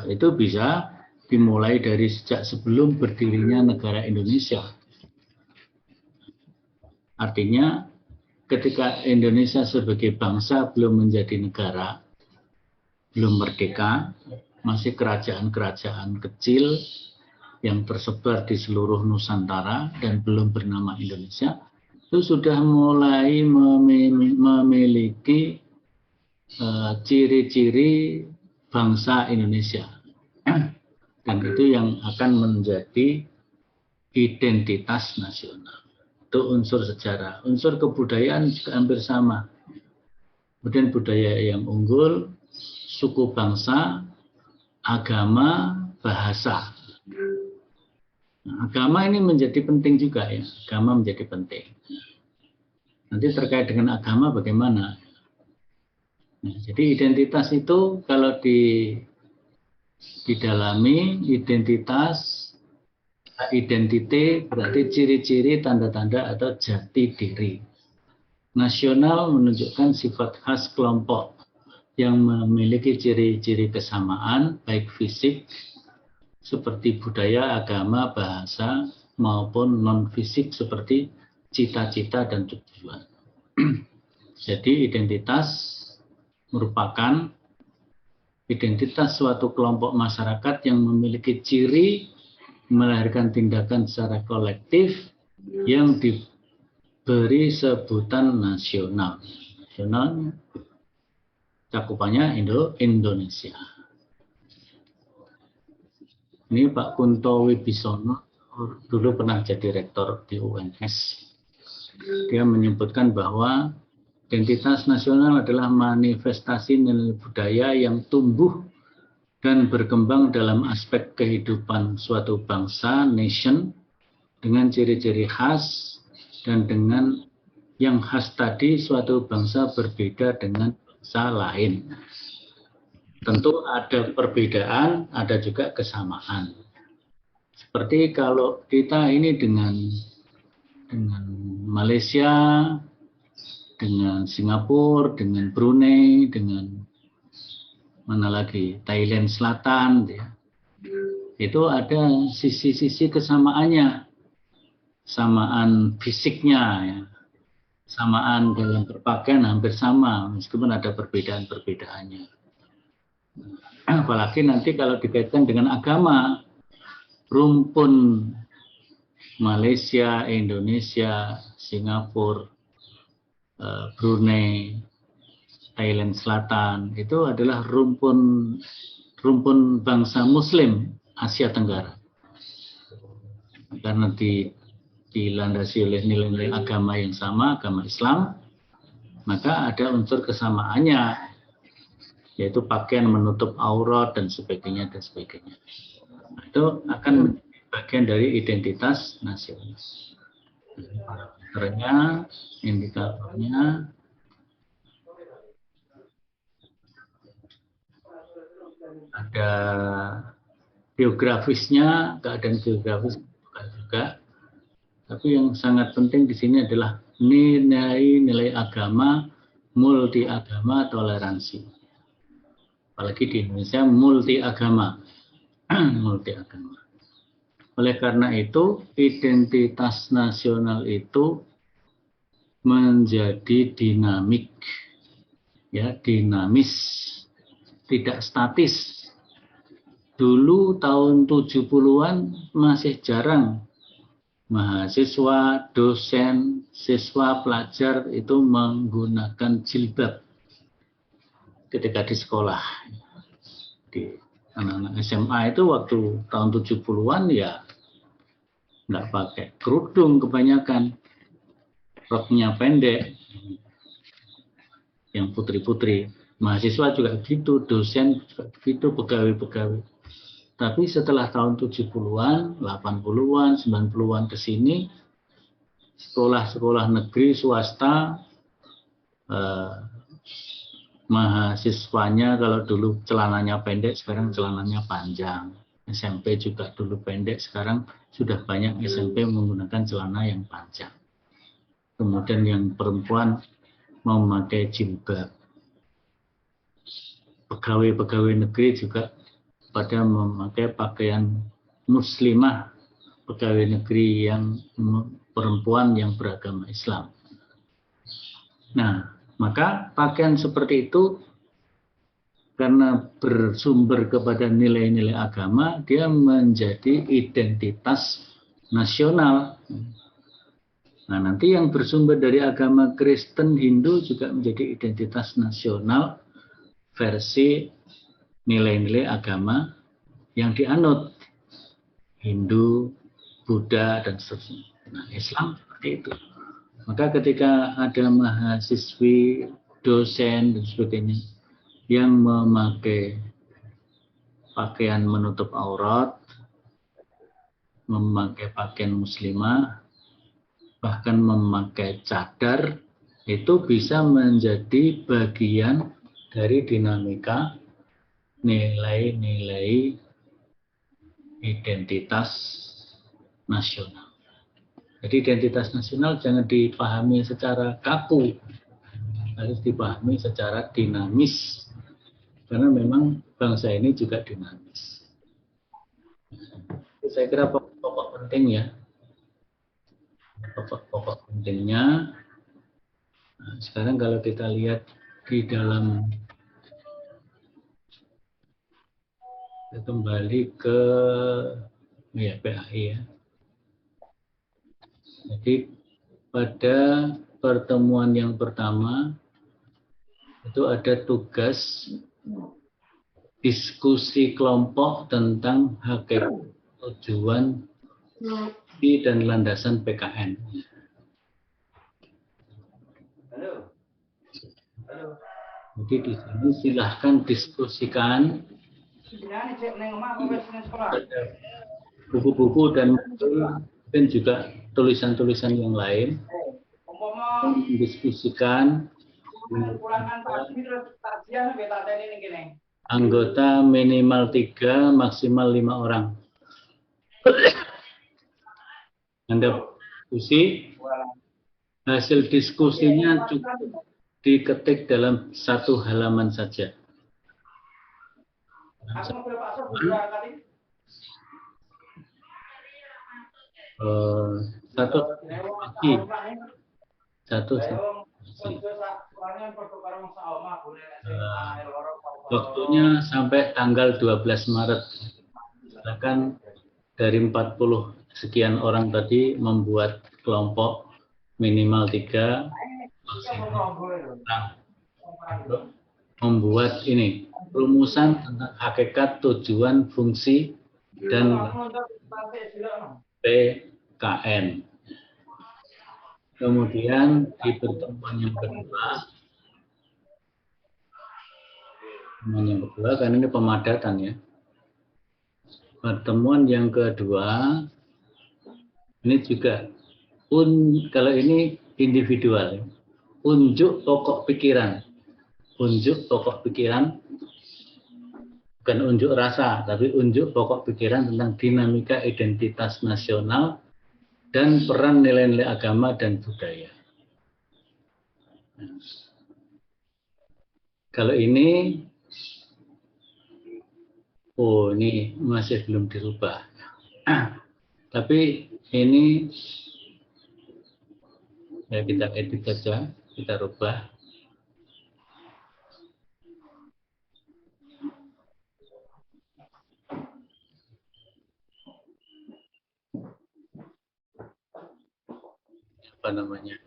itu bisa dimulai dari sejak sebelum berdirinya negara Indonesia. Artinya ketika Indonesia sebagai bangsa belum menjadi negara, belum merdeka, masih kerajaan-kerajaan kecil yang tersebar di seluruh Nusantara dan belum bernama Indonesia, itu sudah mulai memiliki ciri-ciri bangsa Indonesia. Dan itu yang akan menjadi identitas nasional. Itu unsur sejarah. Unsur kebudayaan juga hampir sama. Kemudian budaya yang unggul, suku bangsa, agama, bahasa. Nah, agama ini menjadi penting juga ya. Agama menjadi penting. Nanti terkait dengan agama bagaimana? Nah, jadi identitas itu kalau didalami, identitas, identity berarti ciri-ciri, tanda-tanda atau jati diri. Nasional menunjukkan sifat khas kelompok yang memiliki ciri-ciri kesamaan, baik fisik, seperti budaya, agama, bahasa, maupun non-fisik seperti cita-cita dan tujuan. Jadi identitas merupakan identitas suatu kelompok masyarakat yang memiliki ciri melahirkan tindakan secara kolektif yang diberi sebutan nasional. Nasional cakupannya Indonesia. Ini Pak Kunto Wibisono dulu pernah jadi rektor di UNS. Dia menyebutkan bahwa identitas nasional adalah manifestasi nilai budaya yang tumbuh dan berkembang dalam aspek kehidupan suatu bangsa, nation, dengan ciri-ciri khas, dan dengan yang khas tadi suatu bangsa berbeda dengan bangsa lain. Tentu ada perbedaan, ada juga kesamaan. Seperti kalau kita ini dengan Malaysia, dengan Singapura, dengan Brunei, dengan mana lagi Thailand Selatan, ya. Itu ada sisi-sisi kesamaannya, samaan fisiknya, ya. Samaan dalam berpakaian hampir sama, meskipun ada perbedaan-perbedaannya. Apalagi nanti kalau dikaitkan dengan agama, rumpun Malaysia, Indonesia, Singapura, Brunei, Thailand Selatan, itu adalah rumpun bangsa Muslim Asia Tenggara. Karena dilandasi oleh nilai-nilai agama yang sama, agama Islam, maka ada unsur kesamaannya, yaitu pakaian menutup aurat dan sebagainya dan sebagainya. Nah, itu akan menjadi bagian dari identitas nasional. Parameternya, indikatornya, ada geografisnya, keadaan geografis bukan juga. Tapi yang sangat penting di sini adalah nilai agama, multi agama, toleransi. Apalagi di Indonesia multi agama, multi agama. Oleh karena itu, identitas nasional itu menjadi dinamik, ya, dinamis, tidak statis. Dulu tahun 70-an masih jarang mahasiswa, dosen, siswa, pelajar itu menggunakan jilbab ketika di sekolah. Di anak-anak SMA itu waktu tahun 70-an ya nggak pakai kerudung kebanyakan, roknya pendek, yang putri-putri. Mahasiswa juga begitu, dosen juga begitu, pegawai-pegawai. Tapi setelah tahun 70-an, 80-an, 90-an ke sini, sekolah-sekolah negeri, swasta, mahasiswanya kalau dulu celananya pendek, sekarang celananya panjang. SMP juga dulu pendek, sekarang sudah banyak SMP menggunakan celana yang panjang. Kemudian yang perempuan memakai jilbab. Pegawai-pegawai negeri juga pada memakai pakaian muslimah, pegawai negeri yang perempuan yang beragama Islam. Nah, maka pakaian seperti itu karena bersumber kepada nilai-nilai agama, dia menjadi identitas nasional. Nah, nanti yang bersumber dari agama Kristen, Hindu juga menjadi identitas nasional versi nilai-nilai agama yang dianut, Hindu, Buddha, dan seterusnya. Nah, Islam seperti itu. Maka ketika ada mahasiswi, dosen, dan sebagainya yang memakai pakaian menutup aurat, memakai pakaian muslimah, bahkan memakai cadar, itu bisa menjadi bagian dari dinamika nilai-nilai identitas nasional. Jadi identitas nasional jangan dipahami secara kaku, harus dipahami secara dinamis. Karena memang bangsa ini juga dinamis. Saya kira pokok-pokok penting ya. Pokok-pokok pentingnya. Nah, sekarang kalau kita lihat di dalam, kembali ke PAI ya. Jadi pada pertemuan yang pertama itu ada tugas diskusi kelompok tentang hakikat, tujuan, dan landasan PKN. Jadi di sini silahkan diskusikan buku-buku dan juga tulisan-tulisan yang lain, mendiskusikan anggota minimal 3, maksimal 5 orang. Anda diskusi, hasil diskusinya cukup diketik dalam 1 halaman saja. Satu lagi. Waktunya sampai tanggal 12 Maret. Silakan dari 40 sekian orang tadi membuat kelompok minimal 3 membuat ini rumusan tentang hakikat, tujuan, fungsi, dan PKN. Kemudian di pertemuan yang kedua, karena ini pemadatan ya. Pertemuan yang kedua, ini juga kalau ini individual, ya. Unjuk pokok pikiran. Unjuk pokok pikiran, bukan unjuk rasa, tapi unjuk pokok pikiran tentang dinamika identitas nasional dan peran nilai-nilai agama dan budaya. Kalau ini, ini masih belum dirubah. Tapi ini ya kita edit saja, kita rubah. Apa namanya?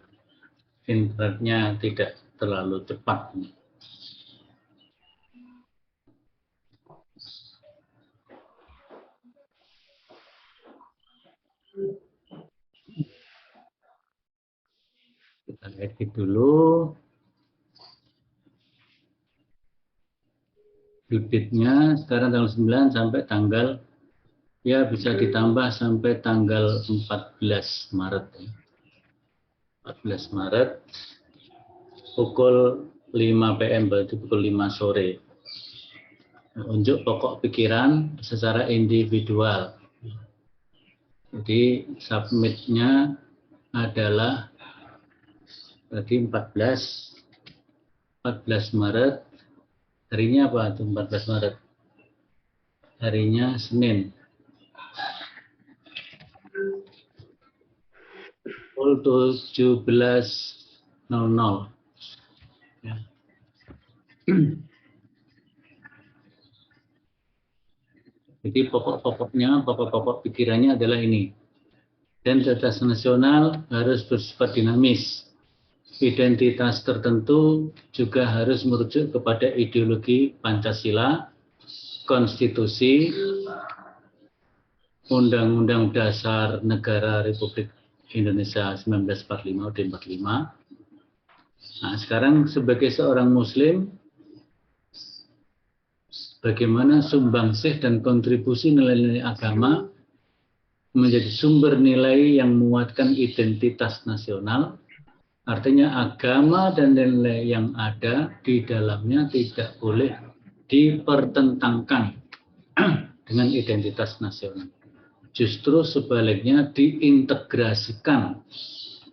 Internetnya tidak terlalu cepat. Kita edit dulu. Due date-nya sekarang tanggal 9 sampai tanggal, ya bisa ditambah sampai tanggal 14 Maret. 14 Maret pukul 5 PM, berarti pukul 5 sore. Unjuk pokok pikiran secara individual. Jadi submit-nya adalah berarti 14 Maret. Harinya apa tuh 14 Maret? Harinya Senin. Pukul 17.00. Ya. Jadi pokok pikirannya adalah ini. Identitas nasional harus bersifat dinamis. Identitas tertentu juga harus merujuk kepada ideologi Pancasila, konstitusi, Undang-Undang Dasar Negara Republik Indonesia 1945 UUD 45. Nah, sekarang sebagai seorang Muslim, bagaimana sumbangsih dan kontribusi nilai-nilai agama menjadi sumber nilai yang menguatkan identitas nasional. Artinya agama dan nilai yang ada di dalamnya tidak boleh dipertentangkan dengan identitas nasional. Justru sebaliknya diintegrasikan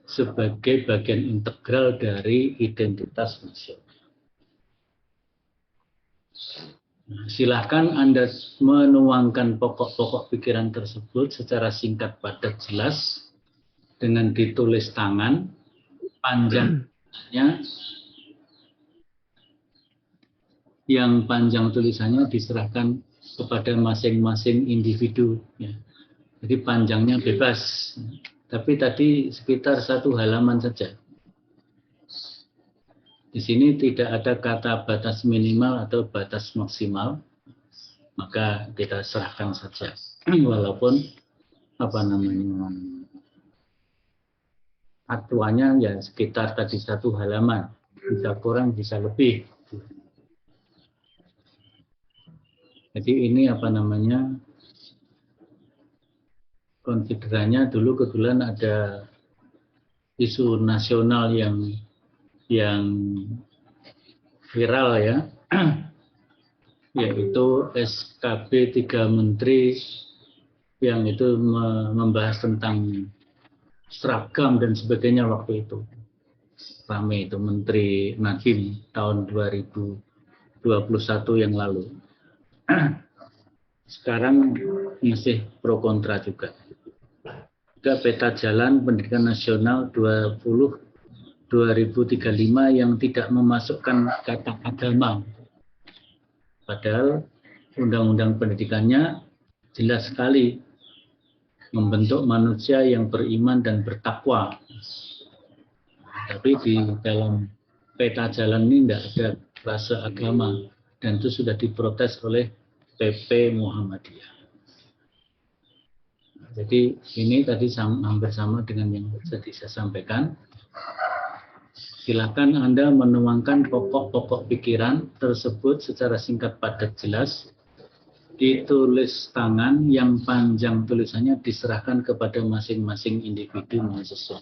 sebagai bagian integral dari identitas nasional. Nah, silakan Anda menuangkan pokok-pokok pikiran tersebut secara singkat, padat, jelas dengan ditulis tangan, panjangnya, yang panjang tulisannya diserahkan kepada masing-masing individu. Ya. Jadi panjangnya bebas, tapi tadi sekitar 1 halaman saja. Di sini tidak ada kata batas minimal atau batas maksimal, maka kita serahkan saja. Walaupun atuannya ya sekitar tadi 1 halaman, bisa kurang, bisa lebih. Jadi ini konsiderannya dulu kebetulan ada isu nasional yang viral ya, yaitu SKB 3 Menteri yang itu membahas tentang seragam dan sebagainya waktu itu. Ramai itu Menteri Nadiem tahun 2021 yang lalu. sekarang masih pro kontra juga. Juga peta jalan pendidikan nasional 2035 yang tidak memasukkan kata agama. Padahal undang-undang pendidikannya jelas sekali membentuk manusia yang beriman dan bertakwa. Tapi di dalam peta jalan ini tidak ada bahasa agama, dan itu sudah diprotes oleh PP Muhammadiyah. Jadi ini tadi hampir sama dengan yang tadi saya sampaikan. Silakan Anda menuangkan pokok-pokok pikiran tersebut secara singkat, padat, jelas. Ditulis tangan, yang panjang tulisannya diserahkan kepada masing-masing individu mahasiswa.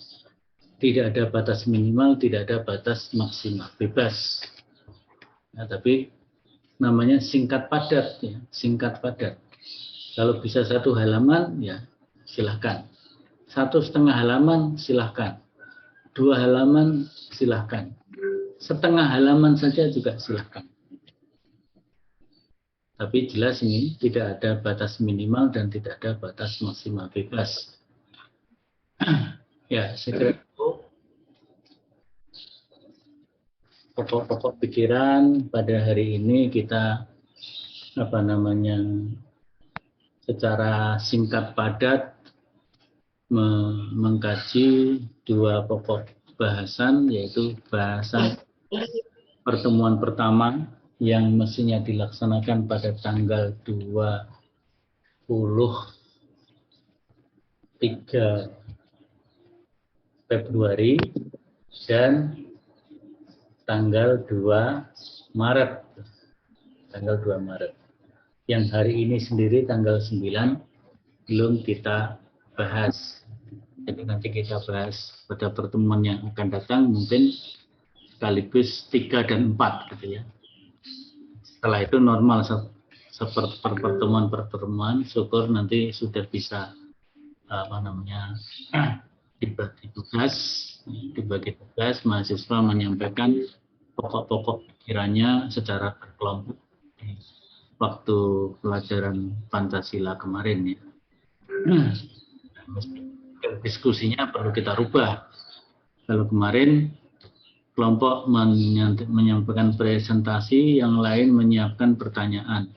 Tidak ada batas minimal, tidak ada batas maksimal, bebas. Nah, tapi namanya singkat padat, ya, singkat padat. Kalau bisa 1 halaman, ya silahkan. 1,5 halaman, silahkan. 2 halaman, silahkan. Setengah halaman saja juga silahkan. Tapi jelas ini tidak ada batas minimal dan tidak ada batas maksimal, bebas. Ya, saya kira itu pokok-pokok pikiran pada hari ini kita secara singkat padat mengkaji 2 pokok bahasan, yaitu bahasan pertemuan pertama yang mestinya dilaksanakan pada tanggal 23 Februari dan tanggal 2 Maret. Tanggal 2 Maret. Yang hari ini sendiri tanggal 9 belum kita bahas. Jadi nanti kita bahas pada pertemuan yang akan datang, mungkin sekaligus 3 dan 4 gitu ya. Setelah itu normal seperti pertemuan, syukur nanti sudah bisa dibagi tugas, mahasiswa menyampaikan pokok-pokok pikirannya secara berkelompok di waktu pelajaran Pancasila kemarin ya. Diskusinya perlu kita rubah. Kalau kemarin kelompok menyampaikan presentasi, yang lain menyiapkan pertanyaan.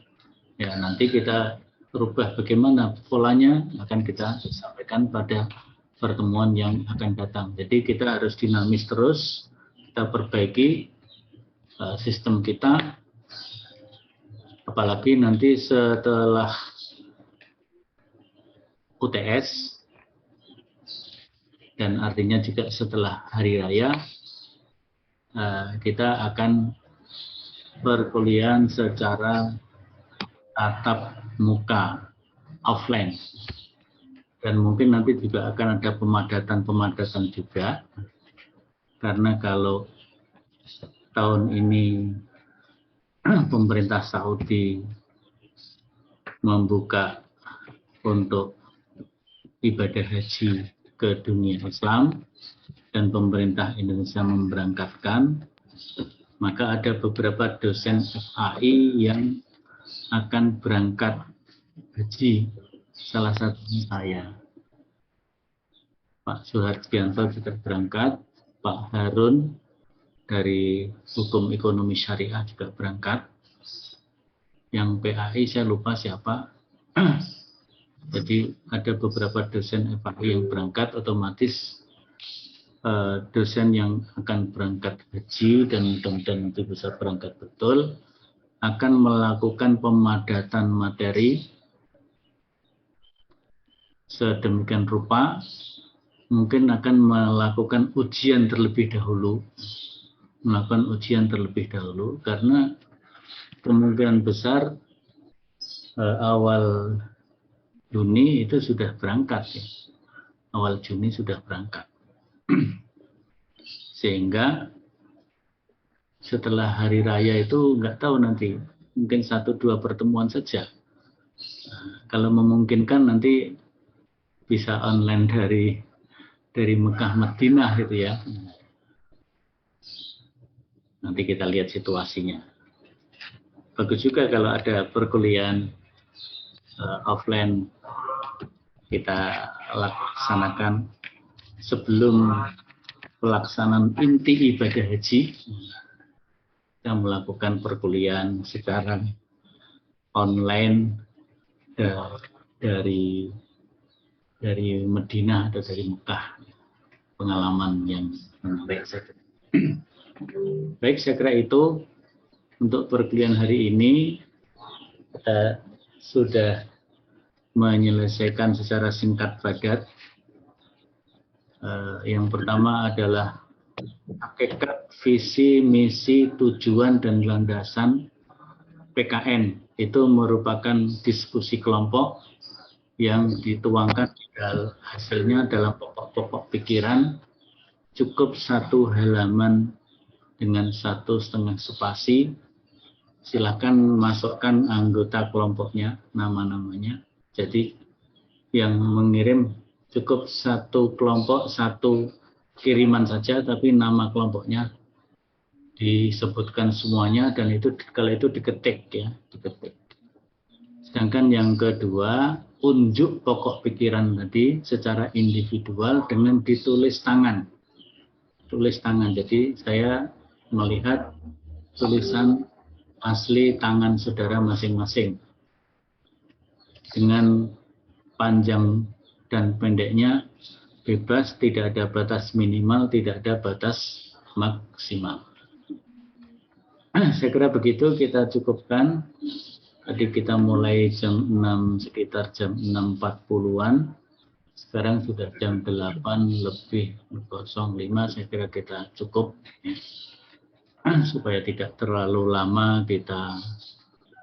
Ya, nanti kita rubah bagaimana polanya akan kita sampaikan pada pertemuan yang akan datang. Jadi kita harus dinamis terus, kita perbaiki sistem kita, apalagi nanti setelah UTS, dan artinya juga setelah hari raya, kita akan perkuliahan secara tatap muka, offline. Dan mungkin nanti juga akan ada pemadatan juga, karena kalau tahun ini pemerintah Saudi membuka untuk ibadah haji ke dunia Islam dan pemerintah Indonesia memberangkatkan, maka ada beberapa dosen FAI yang akan berangkat haji. Salah satunya saya, Pak Suhardianto juga berangkat, Pak Harun dari Hukum Ekonomi Syariah juga berangkat, yang PAI saya lupa siapa. Jadi ada beberapa dosen FAI yang berangkat, otomatis dosen yang akan berangkat haji dan mudah-mudahan nanti bisa berangkat betul, akan melakukan pemadatan materi sedemikian rupa, mungkin akan melakukan ujian terlebih dahulu, karena kemungkinan besar awal Juni itu sudah berangkat ya. Awal Juni sudah berangkat. Sehingga setelah hari raya itu nggak tahu nanti, mungkin 1-2 pertemuan saja. Kalau memungkinkan nanti bisa online dari Mekah Madinah gitu ya. Nanti kita lihat situasinya. bagus juga kalau ada perkuliahan offline kita laksanakan sebelum pelaksanaan inti ibadah haji. Kita melakukan perkuliahan secara online dari Madinah atau dari Mekah. Pengalaman yang menarik. Baik, saya kira itu untuk perkuliahan hari ini kita sudah menyelesaikan secara singkat padat. Yang pertama adalah hakikat, visi, misi, tujuan, dan landasan PKN. Itu merupakan diskusi kelompok yang dituangkan hasilnya dalam pokok-pokok pikiran, cukup 1 halaman dengan 1,5 spasi. Silakan masukkan anggota kelompoknya, nama-namanya. Jadi yang mengirim cukup 1 kelompok, 1 kiriman saja, tapi nama kelompoknya disebutkan semuanya, dan itu kalau itu diketik ya, diketik. Sedangkan yang kedua, unjuk pokok pikiran tadi secara individual dengan ditulis tangan. Tulis tangan. Jadi saya melihat tulisan asli tangan saudara masing-masing. Dengan panjang dan pendeknya bebas, tidak ada batas minimal, tidak ada batas maksimal. Saya kira begitu, kita cukupkan. Tadi kita mulai jam 6, sekitar jam 6.40-an. Sekarang sudah jam 8:05. Saya kira kita cukup. Ya. Supaya tidak terlalu lama kita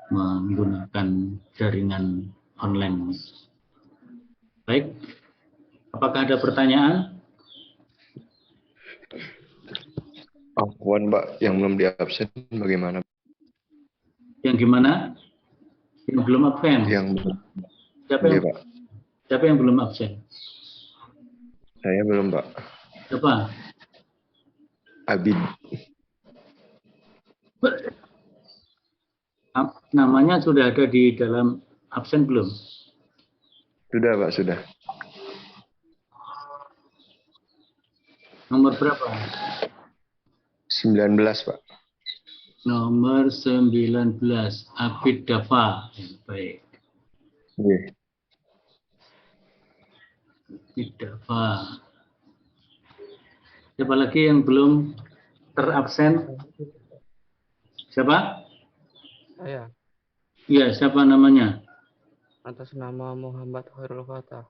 menggunakan jaringan online. Baik, apakah ada pertanyaan? Afwan, Pak, yang belum diabsen bagaimana? Yang gimana? Yang belum absen? Siapa yang belum absen? Saya belum, Pak. Siapa? Abid. Namanya sudah ada di dalam absen belum? Sudah, Pak, sudah. Nomor berapa? 19, Pak. Nomor 19, Abid Dafa. Baik. Iya. Abid Dafa. Siapa lagi yang belum terabsen? Siapa? Saya Iya, siapa namanya? atas nama Muhammad Khairul Fatah.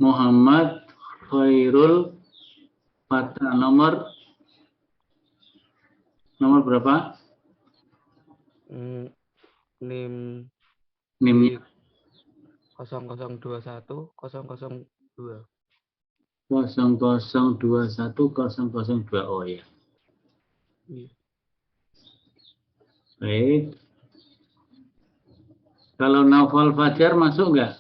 Muhammad Khairul Fatah. Nomor berapa? NIM NIM 0021 002. 0021 002. Oh ya. Iya. Baik. Kalau Naufal Fajar masuk nggak?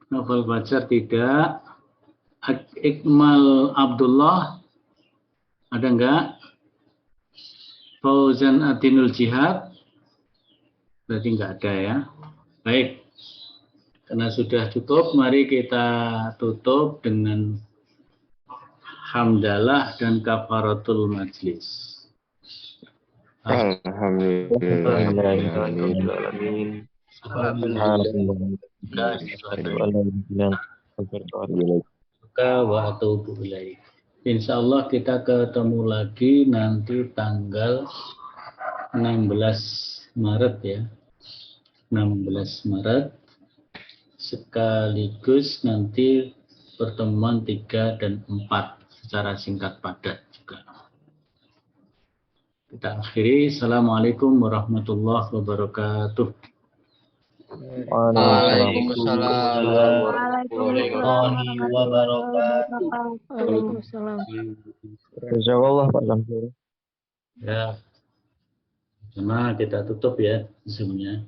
Naufal Fajar tidak. Iqmal Abdullah ada nggak? Fauzan Adinul Jihad berarti nggak ada ya. Baik. Karena sudah cukup, mari kita tutup dengan hamdalah dan kafaratul majlis. Alhamdulillahirrahmanirrahim. Insya Allah kita ketemu lagi nanti tanggal 16 Maret ya. 16 Maret. Sekaligus nanti pertemuan 3 dan 4 secara singkat padat juga. Kita akhiri. Assalamualaikum warahmatullahi wabarakatuh. Waalaikumsalam. Waalaikumsalam wabarakatuh. Waalaikumsalam. Jazakallah Pak Samsul. Ya. Sama kita tutup ya Zoom-nya.